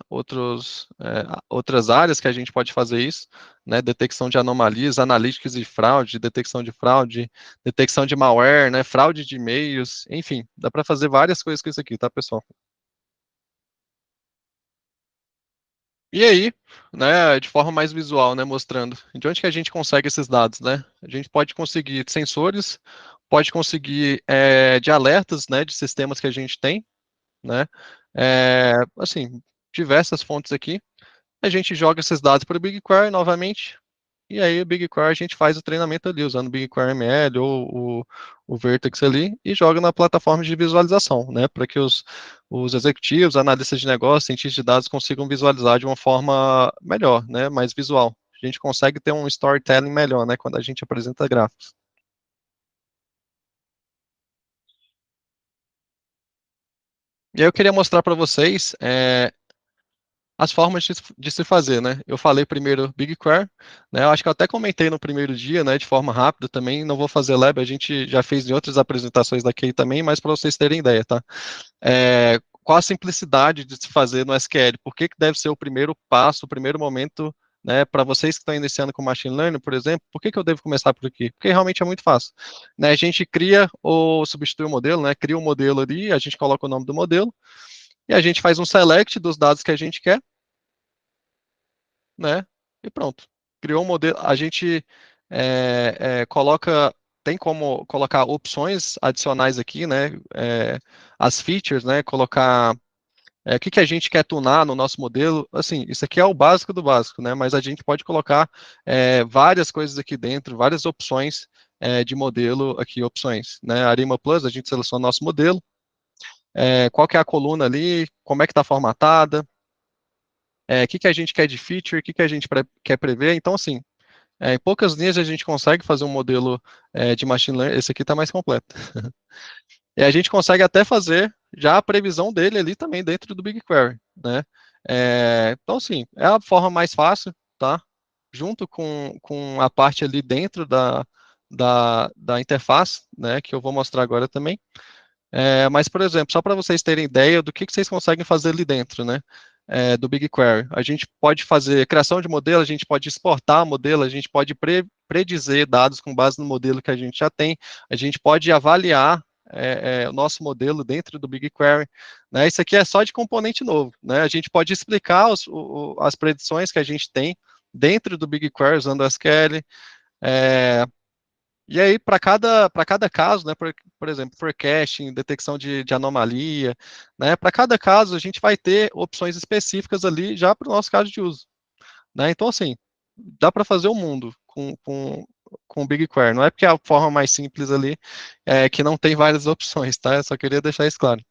outras áreas que a gente pode fazer isso, né, detecção de anomalias, analíticas de fraude, detecção de malware, né, fraude de e-mails, enfim, dá para fazer várias coisas com isso aqui, tá, pessoal? E aí, né, de forma mais visual, né, mostrando de onde que a gente consegue esses dados, né? A gente pode conseguir de sensores, pode conseguir de alertas, né, de sistemas que a gente tem, né? Assim, diversas fontes aqui. A gente joga esses dados para o BigQuery novamente, e aí o BigQuery a gente faz o treinamento ali, usando o BigQuery ML ou o Vertex ali, e joga na plataforma de visualização, né? Para que os executivos, analistas de negócio, cientistas de dados consigam visualizar de uma forma melhor, né? Mais visual. A gente consegue ter um storytelling melhor, né? Quando a gente apresenta gráficos. E aí eu queria mostrar para vocês as formas de se fazer, né? Eu falei primeiro BigQuery, né? Eu acho que eu até comentei no primeiro dia, né? De forma rápida também. Não vou fazer lab, a gente já fez em outras apresentações daqui também, mas para vocês terem ideia, tá? Qual a simplicidade de se fazer no SQL? Por que deve ser o primeiro passo, o primeiro momento, né? Para vocês que estão iniciando com Machine Learning, por exemplo, por que eu devo começar por aqui? Porque realmente é muito fácil, né? A gente cria ou substitui o modelo, né? Cria um modelo ali, a gente coloca o nome do modelo e a gente faz um select dos dados que a gente quer, né? E pronto. Criou um modelo. A gente tem como colocar opções adicionais aqui, né? As features, né? Colocar o que a gente quer tunar no nosso modelo. Assim, isso aqui é o básico do básico, né? Mas a gente pode colocar várias coisas aqui dentro, várias opções de modelo aqui, opções, né? Arima Plus, a gente seleciona o nosso modelo, qual que é a coluna ali, como é que está formatada, que a gente quer de feature, que a gente quer prever. Então, assim, em poucas linhas a gente consegue fazer um modelo de machine learning. Esse aqui está mais completo. E a gente consegue até fazer já a previsão dele ali também dentro do BigQuery, né? Então, assim, é a forma mais fácil, tá? Junto com a parte ali dentro da interface, né? Que eu vou mostrar agora também. Mas, por exemplo, só para vocês terem ideia do que vocês conseguem fazer ali dentro, né? Do BigQuery. A gente pode fazer criação de modelo, a gente pode exportar modelo, a gente pode predizer dados com base no modelo que a gente já tem, a gente pode avaliar o nosso modelo dentro do BigQuery, né? Isso aqui é só de componente novo, né? A gente pode explicar as predições que a gente tem dentro do BigQuery usando o SQL, e aí, para cada caso, né, por exemplo, forecasting, detecção de anomalia, né, para cada caso a gente vai ter opções específicas ali já para o nosso caso de uso. Né? Então, assim, dá para fazer o mundo com o BigQuery. Não é porque é a forma mais simples ali que não tem várias opções, tá? Eu só queria deixar isso claro.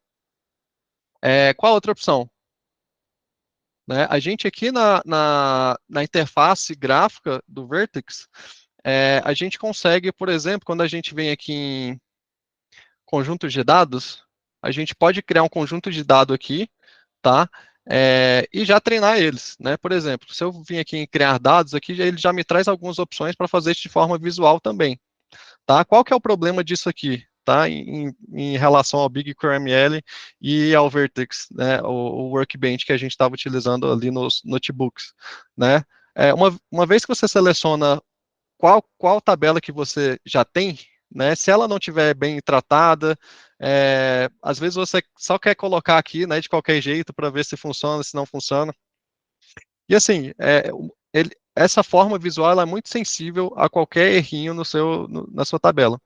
Qual a outra opção? Né? A gente aqui na interface gráfica do Vertex, a gente consegue, por exemplo, quando a gente vem aqui em conjuntos de dados, a gente pode criar um conjunto de dados aqui, tá? E já treinar eles, né? Por exemplo, se eu vim aqui em criar dados aqui, ele já me traz algumas opções para fazer isso de forma visual também, tá? Qual que é o problema disso aqui, tá? Em relação ao BigQuery e ao Vertex, né? O Workbench que a gente estava utilizando ali nos notebooks, né? Uma vez que você seleciona qual tabela que você já tem, né? Se ela não tiver bem tratada, às vezes você só quer colocar aqui, né, de qualquer jeito para ver se funciona, se não funciona. E assim, essa forma visual ela é muito sensível a qualquer errinho na sua tabela.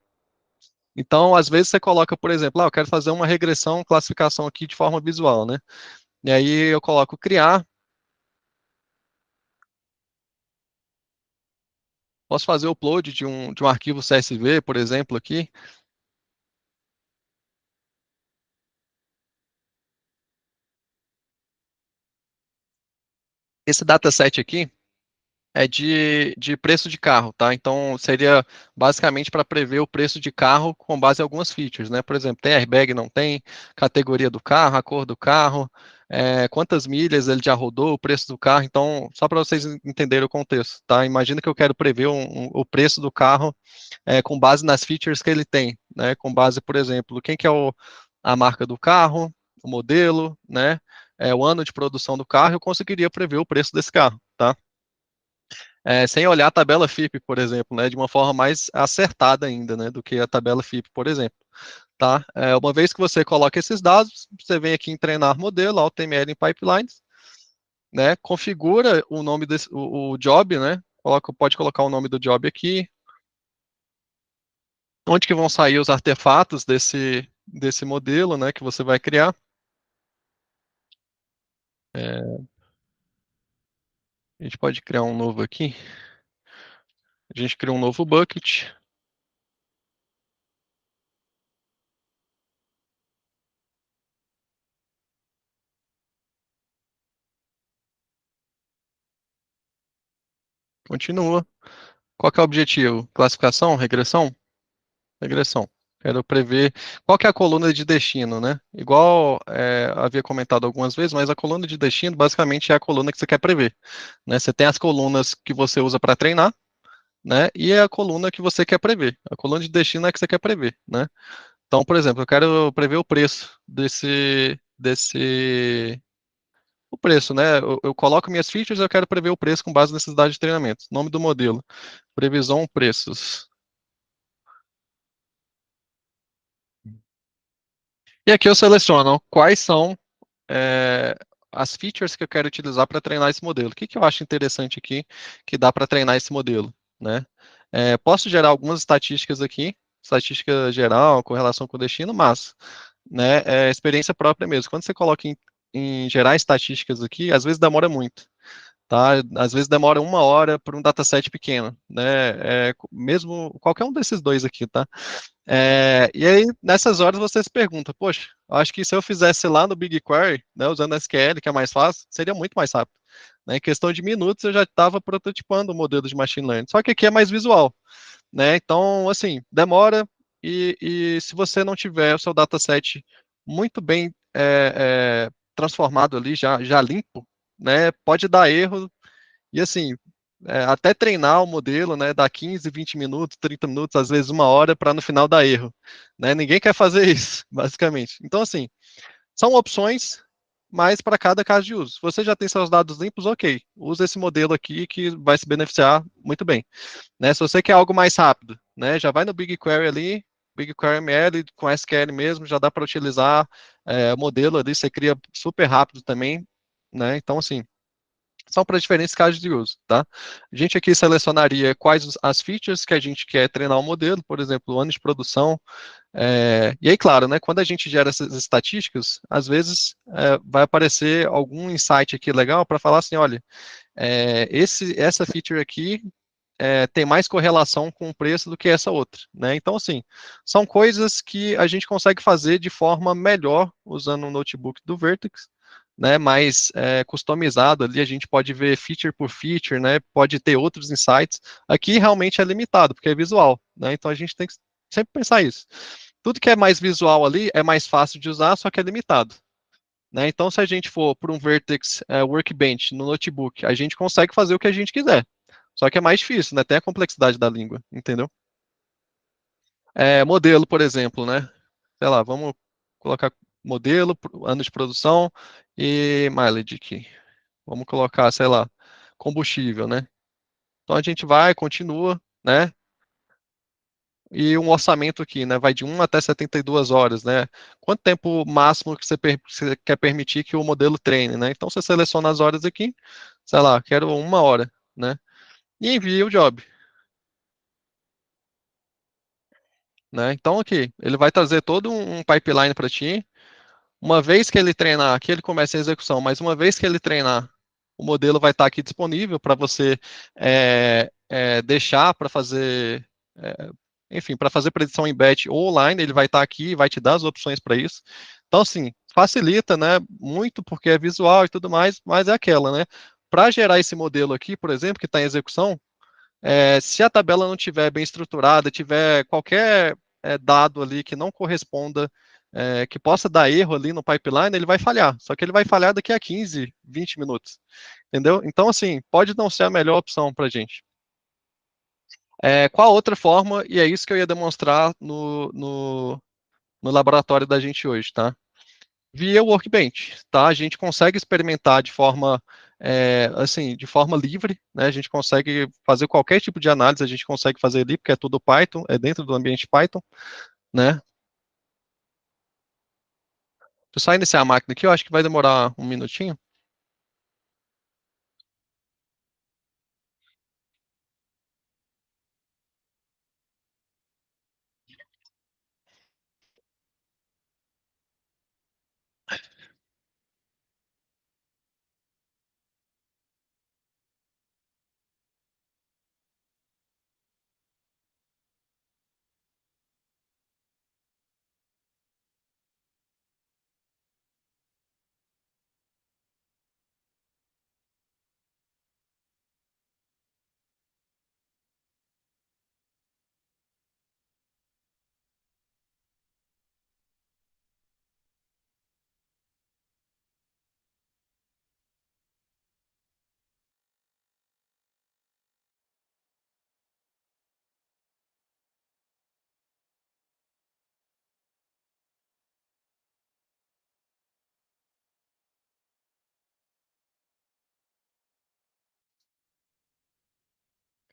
Então, às vezes você coloca, por exemplo, eu quero fazer uma regressão, classificação aqui de forma visual, né? E aí eu coloco criar, posso fazer o upload de um arquivo CSV, por exemplo, aqui. Esse dataset aqui é de preço de carro, tá? Então seria basicamente para prever o preço de carro com base em algumas features, né? Por exemplo, tem airbag, não tem, categoria do carro, a cor do carro, quantas milhas ele já rodou, o preço do carro. Então, só para vocês entenderem o contexto, tá? Imagina que eu quero prever o preço do carro com base nas features que ele tem, né? Com base, por exemplo, quem que é a marca do carro, o modelo, né? O ano de produção do carro, eu conseguiria prever o preço desse carro, tá? Sem olhar a tabela FIPE, por exemplo, né, de uma forma mais acertada ainda, né, do que a tabela FIPE, por exemplo. Tá? Uma vez que você coloca esses dados, você vem aqui em treinar modelo, AutoML em pipelines, né, configura o nome o job, né, pode colocar o nome do job aqui, onde que vão sair os artefatos desse modelo, né, que você vai criar. É, a gente pode criar um novo aqui. A gente cria um novo bucket. Continua. Qual que é o objetivo? Classificação? Regressão? Regressão. Quero prever qual que é a coluna de destino, né? Igual havia comentado algumas vezes, mas a coluna de destino basicamente é a coluna que você quer prever, né? Você tem as colunas que você usa para treinar, né? E é a coluna que você quer prever. A coluna de destino é a que você quer prever, né? Então, por exemplo, eu quero prever o preço o preço, né? Eu coloco minhas features, eu quero prever o preço com base nesses dados de treinamento. Nome do modelo, previsão preços. E aqui eu seleciono quais são é, as features que eu quero utilizar para treinar esse modelo. O que, que eu acho interessante aqui que dá para treinar esse modelo, né? Posso gerar algumas estatísticas aqui, estatística geral, correlação com o destino, mas, né, experiência própria mesmo. Quando você coloca em gerar estatísticas aqui, às vezes demora muito. Tá? Às vezes demora 1 hora para um dataset pequeno, né? Mesmo qualquer um desses dois aqui, tá? E aí, nessas horas, você se pergunta, poxa, eu acho que se eu fizesse lá no BigQuery, né, usando SQL, que é mais fácil, seria muito mais rápido. Né? Em questão de minutos, eu já estava prototipando o modelo de machine learning. Só que aqui é mais visual, né? Então, assim, demora e se você não tiver o seu dataset muito bem transformado ali, já limpo, né, pode dar erro e assim, até treinar o modelo, né, dá 15, 20 minutos, 30 minutos, às vezes 1 hora, para no final dar erro. Né? Ninguém quer fazer isso, basicamente. Então, assim, são opções, mas para cada caso de uso. Se você já tem seus dados limpos, ok, usa esse modelo aqui que vai se beneficiar muito bem. Né? Se você quer algo mais rápido, né, já vai no BigQuery ali, BigQuery ML com SQL mesmo, já dá para utilizar o modelo ali, você cria super rápido também. Né? Então, assim, são para diferentes casos de uso, tá? A gente aqui selecionaria quais as features que a gente quer treinar o modelo, por exemplo, o ano de produção. E aí, claro, né, quando a gente gera essas estatísticas, às vezes vai aparecer algum insight aqui legal para falar assim, olha, essa feature aqui tem mais correlação com o preço do que essa outra, né? Então, assim, são coisas que a gente consegue fazer de forma melhor usando o notebook do Vertex, né? Mais customizado ali, a gente pode ver feature por feature, né? Pode ter outros insights. Aqui realmente é limitado, porque é visual, né? Então a gente tem que sempre pensar isso. Tudo que é mais visual ali é mais fácil de usar, só que é limitado. Né? Então, se a gente for para um Vertex Workbench no notebook, a gente consegue fazer o que a gente quiser. Só que é mais difícil, né? Tem a complexidade da língua, entendeu? Modelo, por exemplo, né? Sei lá, vamos colocar modelo, ano de produção e mileage aqui. Vamos colocar, sei lá, combustível, né? Então a gente vai, continua, né? E um orçamento aqui, né? Vai de 1 até 72 horas, né? Quanto tempo máximo que você quer permitir que o modelo treine, né? Então você seleciona as horas aqui, sei lá, quero 1 hora, né? E envia o job, né? Então aqui, ele vai trazer todo um pipeline para ti. Uma vez que ele treinar, aqui ele começa a execução, mas uma vez que ele treinar, o modelo vai estar aqui disponível para você deixar para fazer, é, enfim, para fazer predição em batch ou online, ele vai estar aqui e vai te dar as opções para isso. Então, assim, facilita, né, muito porque é visual e tudo mais, mas é aquela, né? Para gerar esse modelo aqui, por exemplo, que está em execução, se a tabela não tiver bem estruturada, tiver qualquer dado ali que não corresponda, que possa dar erro ali no pipeline, ele vai falhar. Só que ele vai falhar daqui a 15, 20 minutos. Entendeu? Então, assim, pode não ser a melhor opção para a gente. Qual outra forma, e é isso que eu ia demonstrar no laboratório da gente hoje, tá? Via Workbench, tá? A gente consegue experimentar de forma, assim, de forma livre, né? A gente consegue fazer qualquer tipo de análise, a gente consegue fazer ali, porque é tudo Python, é dentro do ambiente Python, né? Deixa eu só iniciar a máquina aqui, eu acho que vai demorar um minutinho.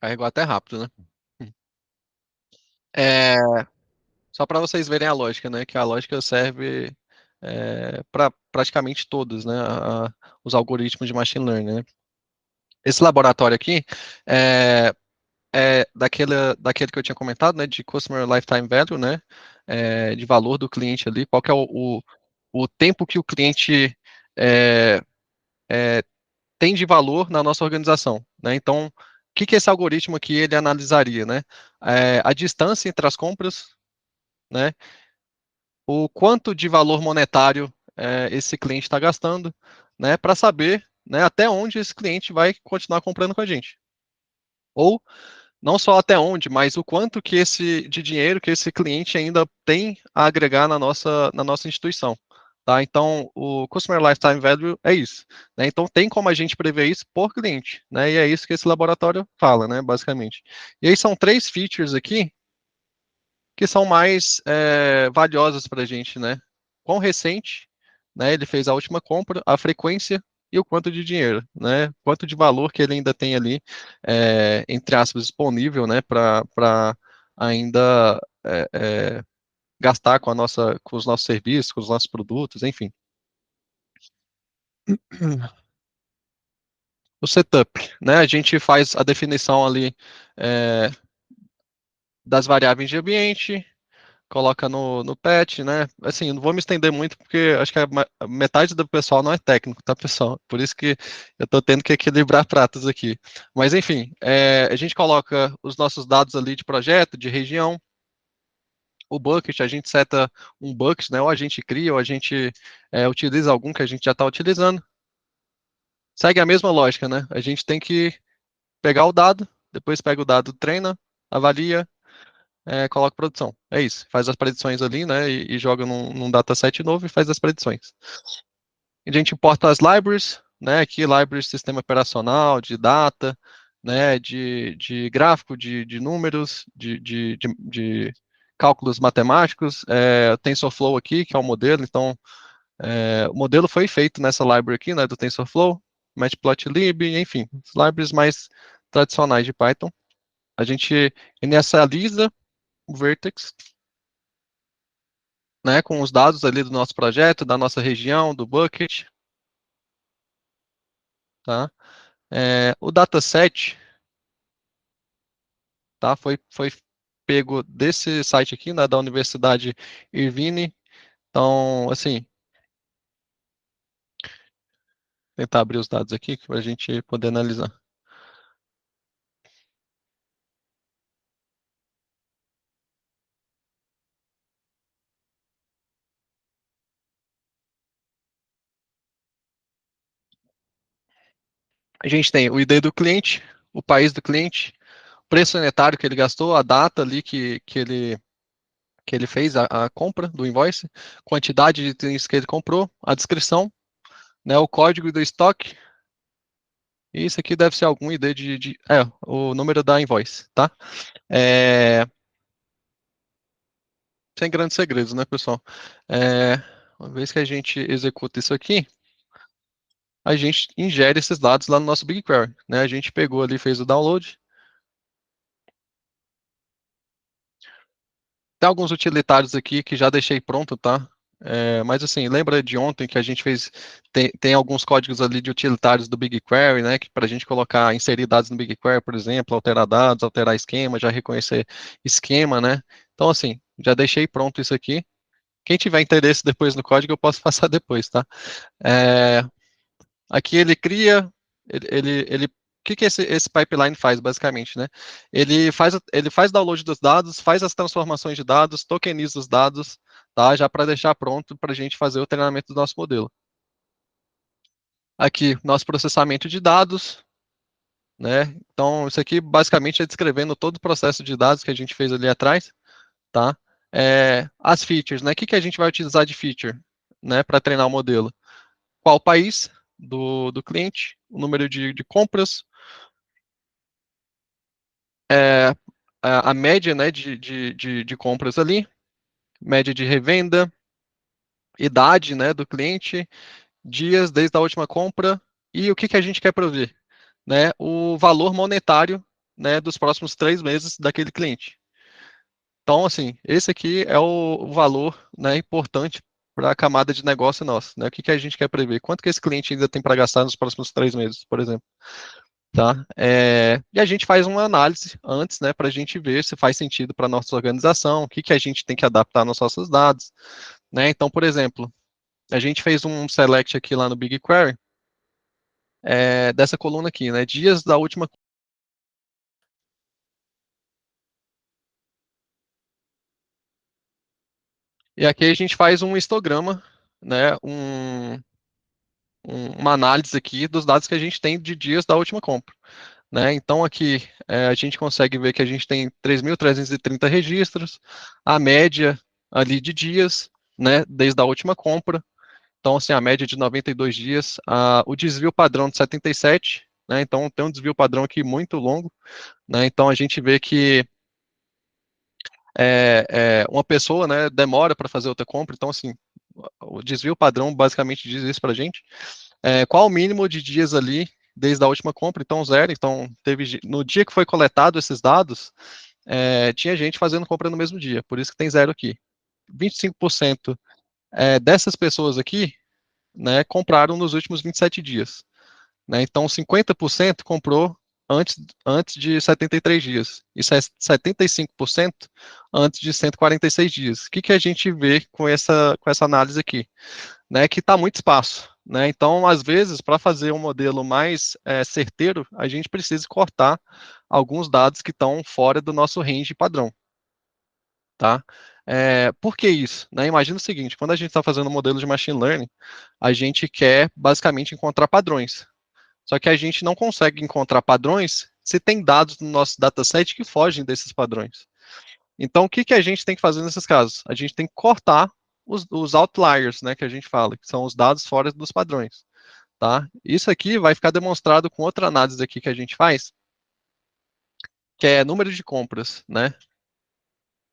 Carregou até rápido, né? É, só para vocês verem a lógica, né? Que a lógica serve para praticamente todos, né? Os algoritmos de machine learning, né? Esse laboratório aqui daquele que eu tinha comentado, né? De Customer Lifetime Value, né? De valor do cliente ali, qual que é o tempo que o cliente é, tem de valor na nossa organização, né? Então, o que esse algoritmo aqui ele analisaria, né? A distância entre as compras, né? O quanto de valor monetário esse cliente está gastando, né? Para saber, né? Até onde esse cliente vai continuar comprando com a gente. Ou não só até onde, mas o quanto que de dinheiro que esse cliente ainda tem a agregar na nossa instituição. Tá? Então, o Customer Lifetime Value é isso. Né? Então, tem como a gente prever isso por cliente. Né? E é isso que esse laboratório fala, né? Basicamente. E aí são 3 features aqui que são mais valiosas para a gente. Né? Quão recente, né, ele fez a última compra, a frequência e o quanto de dinheiro, né? Quanto de valor que ele ainda tem ali, entre aspas, disponível, né, para ainda gastar com os nossos serviços, com os nossos produtos, enfim. O setup, né? A gente faz a definição ali é, das variáveis de ambiente, coloca no patch, né? Assim, não vou me estender muito porque acho que a metade do pessoal não é técnico, tá, pessoal? Por isso que eu tô tendo que equilibrar pratos aqui. Mas enfim, a gente coloca os nossos dados ali de projeto, de região, o bucket, a gente seta um bucket, né? Ou a gente cria, ou a gente utiliza algum que a gente já está utilizando. Segue a mesma lógica, né? A gente tem que pegar o dado, depois pega o dado, treina, avalia, coloca produção. É isso. Faz as predições ali, né? E joga num dataset novo e faz as predições. A gente importa as libraries, né? Aqui, libraries de sistema operacional, de data, né? De gráfico, de números, de cálculos matemáticos. TensorFlow aqui, que é o modelo. Então, o modelo foi feito nessa library aqui, né? Do TensorFlow. Matplotlib, enfim, as libraries mais tradicionais de Python. A gente inicializa o Vertex, né, com os dados ali do nosso projeto, da nossa região, do bucket, tá? O dataset, tá, foi pego desse site aqui, né, da Universidade Irvine. Então, assim, tentar abrir os dados aqui para a gente poder analisar. A gente tem o ID do cliente, o país do cliente, o preço unitário que ele gastou, a data ali que ele fez a compra do invoice, quantidade de itens que ele comprou, a descrição, né, o código do estoque, e isso aqui deve ser algum ID o número da invoice, tá? É, sem grandes segredos, né, pessoal? Uma vez que a gente executa isso aqui, a gente ingere esses dados lá no nosso BigQuery, né? A gente pegou ali, fez o download. Tem alguns utilitários aqui que já deixei pronto, tá? Mas assim, lembra de ontem que a gente fez, tem alguns códigos ali de utilitários do BigQuery, né? Que para a gente colocar, inserir dados no BigQuery, por exemplo, alterar dados, alterar esquema, já reconhecer esquema, né? Então, assim, já deixei pronto isso aqui. Quem tiver interesse depois no código, eu posso passar depois, tá? É, Aqui ele cria, o que que esse pipeline faz, basicamente, né? Ele faz download dos dados, faz as transformações de dados, tokeniza os dados, tá? Já para deixar pronto para a gente fazer o treinamento do nosso modelo. Aqui, nosso processamento de dados, né? Então, isso aqui basicamente é descrevendo todo o processo de dados que a gente fez ali atrás, tá? As features, né? O que que a gente vai utilizar de feature, né? Para treinar o modelo? Qual o país do cliente, o número de compras, é, a média, né, de compras ali, média de revenda, idade, né, do cliente, dias desde a última compra e o que que a gente quer prover, né, o valor monetário, né, dos próximos 3 meses daquele cliente. Então, assim, esse aqui é o valor, né, importante para a camada de negócio nosso, né? O que que a gente quer prever? Quanto que esse cliente ainda tem para gastar nos próximos 3 meses, por exemplo? Tá? E a gente faz uma análise antes, né, para a gente ver se faz sentido para a nossa organização, o que que a gente tem que adaptar nos nossos dados, né? Então, por exemplo, a gente fez um select aqui lá no BigQuery, dessa coluna aqui, né, dias da última. E aqui a gente faz um histograma, né, uma análise aqui dos dados que a gente tem de dias da última compra. Né? Então, aqui a gente consegue ver que a gente tem 3.330 registros, a média ali de dias, né, desde a última compra. Então, assim, a média de 92 dias, o desvio padrão de 77, né? Então, tem um desvio padrão aqui muito longo, né? Então, a gente vê que uma pessoa, né, demora para fazer outra compra. Então, assim, o desvio padrão basicamente diz isso para a gente. Qual o mínimo de dias ali desde a última compra? Então, zero. Então, no dia que foi coletado esses dados, tinha gente fazendo compra no mesmo dia, por isso que tem zero aqui. 25% dessas pessoas aqui, né, compraram nos últimos 27 dias. Né? Então, 50% comprou antes de 73 dias, e 75% antes de 146 dias. O que que a gente vê com essa análise aqui? Né, que está muito espaço. Né? Então, às vezes, para fazer um modelo mais certeiro, a gente precisa cortar alguns dados que estão fora do nosso range padrão. Tá? Por que isso? Né? Imagina o seguinte, quando a gente está fazendo um modelo de machine learning, a gente quer basicamente encontrar padrões. Só que a gente não consegue encontrar padrões se tem dados no nosso dataset que fogem desses padrões. Então, o que que a gente tem que fazer nesses casos? A gente tem que cortar os outliers, né, que a gente fala, que são os dados fora dos padrões. Tá? Isso aqui vai ficar demonstrado com outra análise aqui que a gente faz, que é número de compras. Né?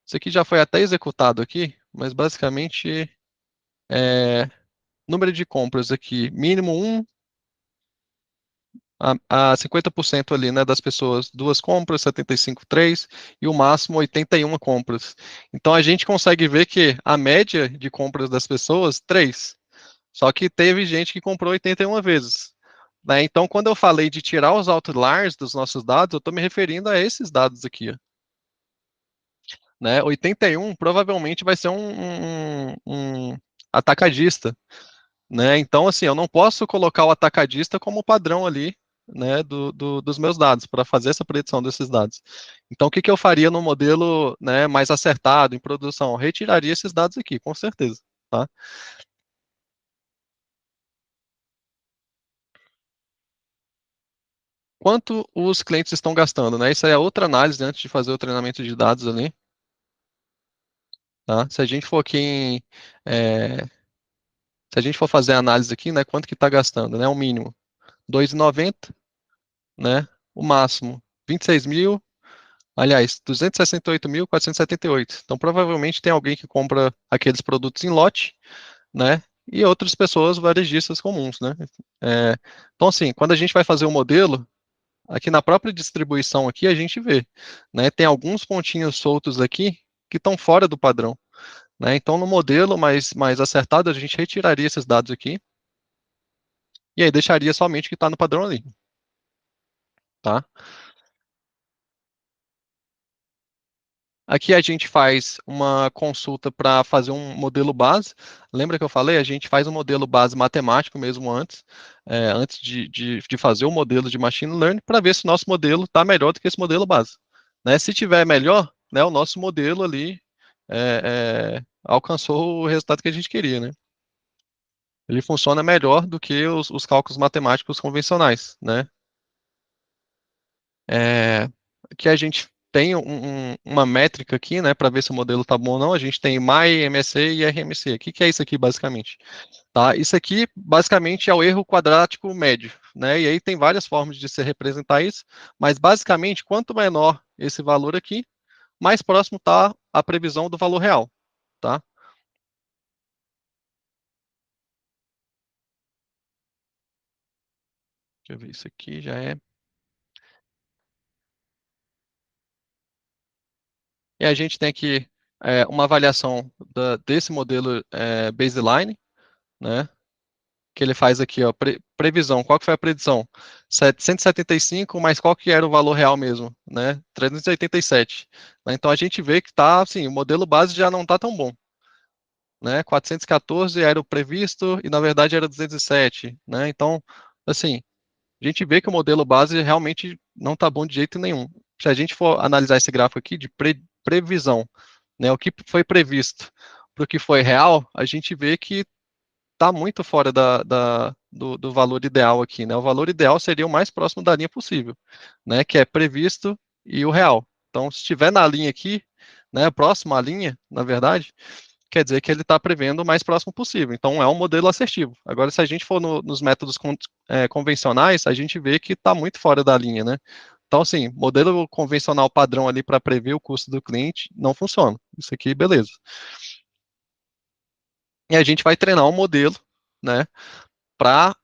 Isso aqui já foi até executado aqui, mas basicamente é número de compras aqui, mínimo 1, a 50% ali, né, das pessoas, duas compras, 75 três, e o máximo 81 compras. Então a gente consegue ver que a média de compras das pessoas, três. Só que teve gente que comprou 81 vezes. Né? Então, quando eu falei de tirar os outliers dos nossos dados, eu estou me referindo a esses dados aqui. Ó, né? 81 provavelmente vai ser um atacadista. Né? Então, assim, eu não posso colocar o atacadista como padrão ali, né, dos meus dados, para fazer essa predição desses dados. Então, o que, que eu faria no modelo, né, mais acertado, em produção? Eu retiraria esses dados aqui, com certeza. Tá? Quanto os clientes estão gastando, né? Isso aí é outra análise antes de fazer o treinamento de dados ali. Tá? Se a gente for aqui é, se a gente for fazer a análise aqui, né, quanto que está gastando, né? O mínimo, 2,90, né? O máximo, 26.000. Aliás, 268.478. Então, provavelmente tem alguém que compra aqueles produtos em lote, né? E outras pessoas varejistas comuns, né? É, então, assim, quando a gente vai fazer o modelo, aqui na própria distribuição aqui, a gente vê, né? Tem alguns pontinhos soltos aqui que estão fora do padrão, né? Então, no modelo mais acertado, a gente retiraria esses dados aqui e aí deixaria somente o que está no padrão ali, tá? Aqui a gente faz uma consulta para fazer um modelo base. Lembra que eu falei? A gente faz um modelo base matemático mesmo antes, antes de fazer o modelo de machine learning, para ver se o nosso modelo está melhor do que esse modelo base. Né? Se tiver melhor, né, o nosso modelo ali alcançou o resultado que a gente queria. Né? Ele funciona melhor do que os cálculos matemáticos convencionais. Né? É, que a gente tem uma métrica aqui, né, para ver se o modelo está bom ou não. A gente tem MyMSE e RMC. O que, que é isso aqui, basicamente? Tá? Isso aqui, basicamente, é o erro quadrático médio, né? E aí tem várias formas de se representar isso, mas, basicamente, quanto menor esse valor aqui, mais próximo está a previsão do valor real, tá? Deixa eu ver, isso aqui já é... E a gente tem aqui uma avaliação desse modelo baseline, né? Que ele faz aqui, ó, previsão. Qual que foi a predição? 775, mas qual que era o valor real mesmo, né? 387. Né? Então a gente vê que tá, assim, o modelo base já não tá tão bom, né? 414 era o previsto e na verdade era 207, né? Então, assim, a gente vê que o modelo base realmente não tá bom de jeito nenhum. Se a gente for analisar esse gráfico aqui de previsão, né, o que foi previsto para o que foi real, a gente vê que está muito fora do valor ideal aqui, né? O valor ideal seria o mais próximo da linha possível, né? Que é previsto e o real. Então, se estiver na linha aqui, né, próximo à linha, na verdade, quer dizer que ele está prevendo o mais próximo possível. Então, é um modelo assertivo. Agora, se a gente for nos métodos convencionais, a gente vê que está muito fora da linha, né? Então, assim, modelo convencional padrão ali para prever o custo do cliente não funciona. Isso aqui, beleza. E a gente vai treinar um modelo, né, para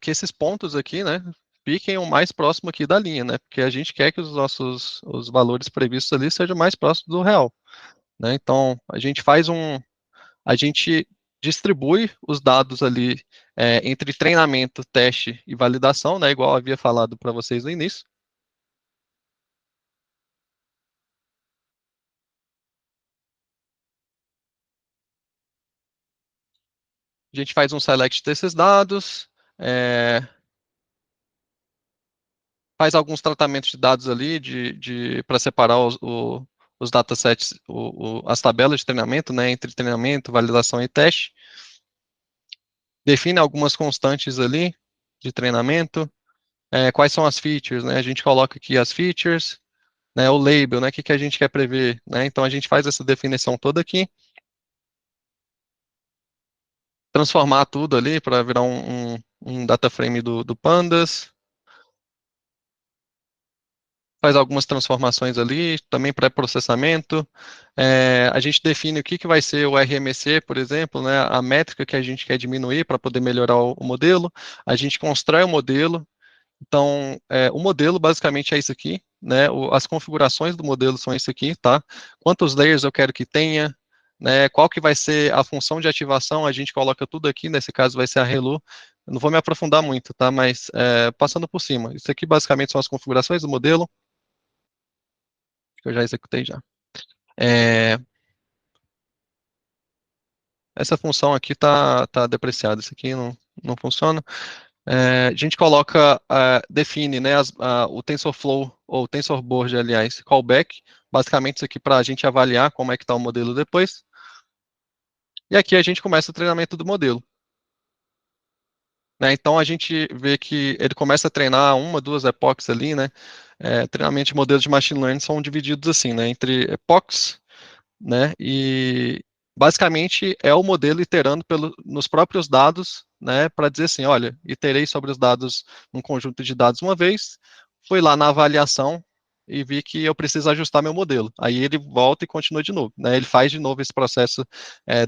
que esses pontos aqui, né, fiquem o mais próximo aqui da linha, né, porque a gente quer que os valores previstos ali sejam mais próximos do real, né, então a gente distribui os dados ali entre treinamento, teste e validação, né, igual eu havia falado para vocês no início. A gente faz um select desses dados, é, faz alguns tratamentos de dados ali para separar os datasets, as tabelas de treinamento, né, entre treinamento, validação e teste. Define algumas constantes ali de treinamento. Quais são as features, né? A gente coloca aqui as features, né, o label, né, o que, que a gente quer prever, né? Então a gente faz essa definição toda aqui, transformar tudo ali para virar um data frame do Pandas, faz algumas transformações ali, também pré-processamento. A gente define o que, que vai ser o RMC, por exemplo, né, a métrica que a gente quer diminuir para poder melhorar o modelo. A gente constrói o modelo Então, o modelo basicamente é isso aqui, né? As configurações do modelo são isso aqui, tá? Quantos layers eu quero que tenha, né? Qual que vai ser a função de ativação, a gente coloca tudo aqui, nesse caso vai ser a Relu. Eu não vou me aprofundar muito, tá? Mas passando por cima. Isso aqui basicamente são as configurações do modelo, que eu já executei já. Essa função aqui tá depreciada, isso aqui não funciona. A gente coloca, define, né, o TensorFlow, ou TensorBoard, aliás, callback, basicamente isso aqui para a gente avaliar como é que está o modelo depois. E aqui a gente começa o treinamento do modelo. Né, então a gente vê que ele começa a treinar uma, duas epochs ali, né? Treinamento de modelos de machine learning são divididos assim, né, entre epochs, né? E basicamente é o modelo iterando nos próprios dados, né? Para dizer assim, olha, iterei sobre os dados, um conjunto de dados uma vez, fui lá na avaliação e vi que eu preciso ajustar meu modelo. Aí ele volta e continua de novo, né? Ele faz de novo esse processo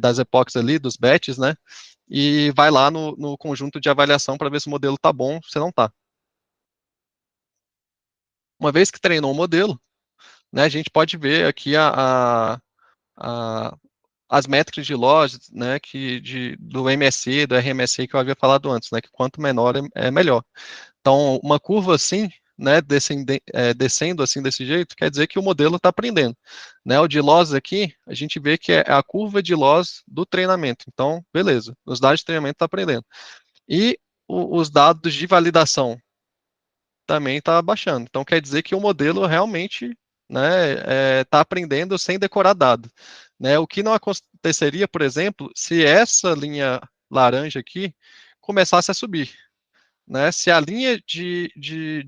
das epochs ali, dos batches, né? E vai lá no conjunto de avaliação para ver se o modelo está bom, se não está. Uma vez que treinou o modelo, né, a gente pode ver aqui a as métricas de loja, né, do MSE, do RMSE que eu havia falado antes, né, que quanto menor é melhor. Então, uma curva assim, né, descendo assim desse jeito, quer dizer que o modelo está aprendendo. Né, o de loss aqui, a gente vê que é a curva de loss do treinamento. Então, beleza, os dados de treinamento está aprendendo. E os dados de validação também está baixando. Então, quer dizer que o modelo realmente, né, está aprendendo sem decorar dado. Né? O que não aconteceria, por exemplo, se essa linha laranja aqui começasse a subir. Né? Se a linha de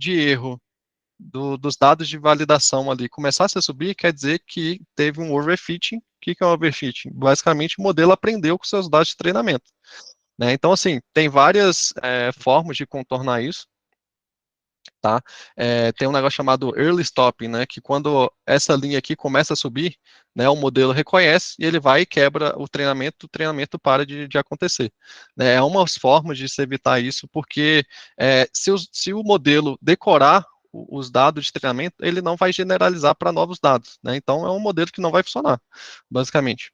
erro dos dados de validação ali começasse a subir, quer dizer que teve um overfitting. O que é um overfitting? Basicamente, o modelo aprendeu com seus dados de treinamento. Né? Então, assim, tem várias formas de contornar isso. Tá? Tem um negócio chamado early stopping, né? Que quando essa linha aqui começa a subir, né? O modelo reconhece e ele vai e quebra o treinamento para de acontecer. Né? É uma forma de se evitar isso, porque se o modelo decorar os dados de treinamento, ele não vai generalizar para novos dados, né? Então é um modelo que não vai funcionar, basicamente.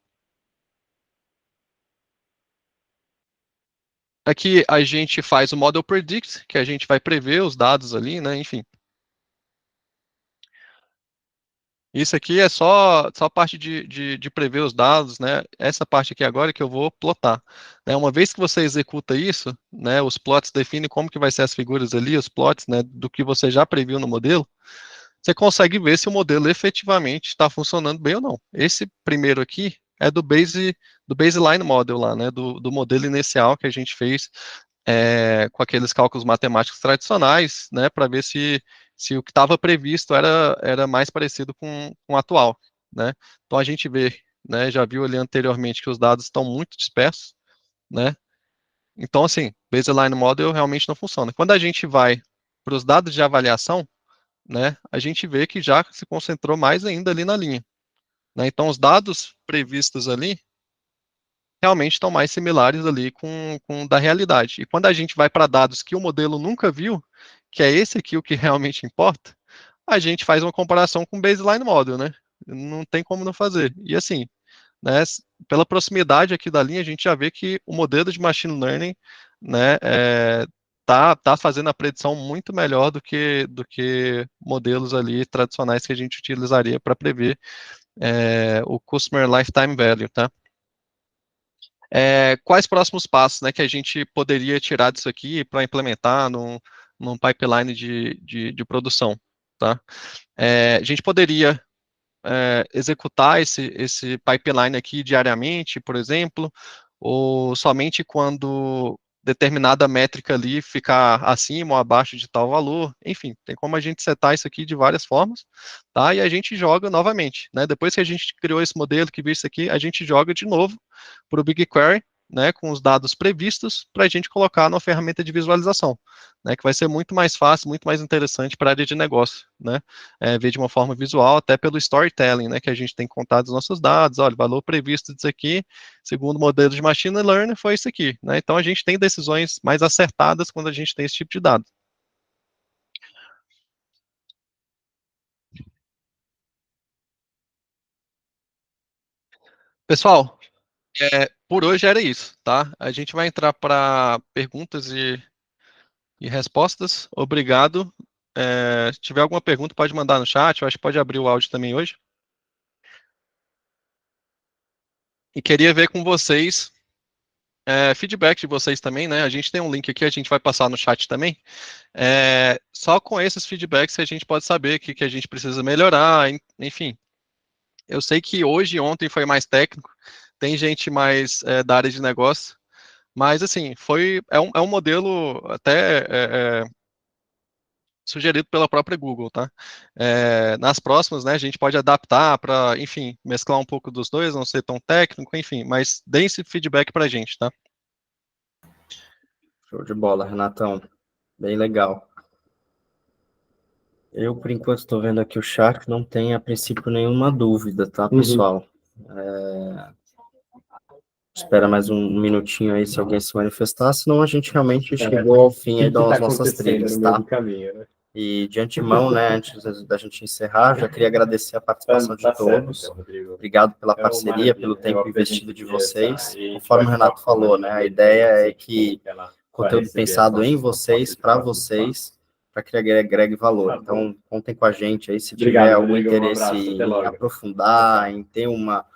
Aqui a gente faz o model predict, que a gente vai prever os dados ali, né? Enfim. Isso aqui é só a parte de prever os dados, né? Essa parte aqui agora é que eu vou plotar. Né? Uma vez que você executa isso, né, os plots definem como que vai ser as figuras ali, os plots, né, do que você já previu no modelo, você consegue ver se o modelo efetivamente está funcionando bem ou não. Esse primeiro aqui é do baseline model lá, né, do modelo inicial que a gente fez com aqueles cálculos matemáticos tradicionais, né, para ver se o que estava previsto era mais parecido com o atual, né. Então a gente vê, né, já viu ali anteriormente que os dados estão muito dispersos, né. Então assim, baseline model realmente não funciona. Quando a gente vai para os dados de avaliação, né, a gente vê que já se concentrou mais ainda ali na linha, né. Então os dados previstos ali realmente estão mais similares ali com da realidade. E quando a gente vai para dados que o modelo nunca viu, que é esse aqui o que realmente importa, a gente faz uma comparação com o baseline model, né? Não tem como não fazer. E assim, né, pela proximidade aqui da linha, a gente já vê que o modelo de machine learning, né, tá fazendo a predição muito melhor do que modelos ali tradicionais que a gente utilizaria para prever o Customer Lifetime Value, tá? Quais próximos passos, né, que a gente poderia tirar disso aqui para implementar num pipeline de produção, tá? A gente poderia executar esse pipeline aqui diariamente, por exemplo, ou somente quando determinada métrica ali ficar acima ou abaixo de tal valor, enfim, tem como a gente setar isso aqui de várias formas, tá? E a gente joga novamente, né? Depois que a gente criou esse modelo, que viu isso aqui, a gente joga de novo para o BigQuery, né, com os dados previstos para a gente colocar na ferramenta de visualização, né, que vai ser muito mais fácil, muito mais interessante para a área de negócio, né, ver de uma forma visual, até pelo storytelling, né, que a gente tem contado os nossos dados, olha, o valor previsto disso aqui, segundo o modelo de machine learning, foi isso aqui, né, então a gente tem decisões mais acertadas quando a gente tem esse tipo de dado. Pessoal, por hoje era isso, tá? A gente vai entrar para perguntas e respostas. Obrigado. Se tiver alguma pergunta, pode mandar no chat. Eu acho que pode abrir o áudio também hoje. E queria ver com vocês, feedback de vocês também, né? A gente tem um link aqui, a gente vai passar no chat também. Só com esses feedbacks a gente pode saber o que a gente precisa melhorar, enfim. Eu sei que hoje e ontem foi mais técnico, tem gente mais da área de negócio, mas assim, é um modelo até sugerido pela própria Google, tá? Nas próximas, né, a gente pode adaptar para, enfim, mesclar um pouco dos dois, não ser tão técnico, enfim, mas deem esse feedback para a gente, tá? Show de bola, Renatão. Bem legal. Eu, por enquanto, estou vendo aqui o chat, não tem, a princípio, nenhuma dúvida, tá, pessoal? Espera mais um minutinho aí se alguém se manifestar, senão a gente realmente chegou ao fim aí das nossas trilhas, tá? E de antemão, né, antes da gente encerrar, já queria agradecer a participação de todos. Obrigado pela parceria, pelo tempo investido de vocês. Conforme o Renato falou, né, a ideia é que conteúdo pensado em vocês, para que agregue valor. Então, contem com a gente aí se tiver algum interesse em aprofundar, em ter uma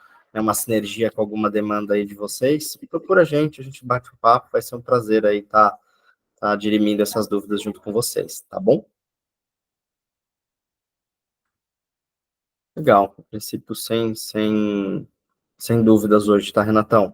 sinergia com alguma demanda aí de vocês, procura a gente bate um papo, vai ser um prazer aí tá dirimindo essas dúvidas junto com vocês, tá bom? Legal, a princípio sem dúvidas hoje, tá, Renatão?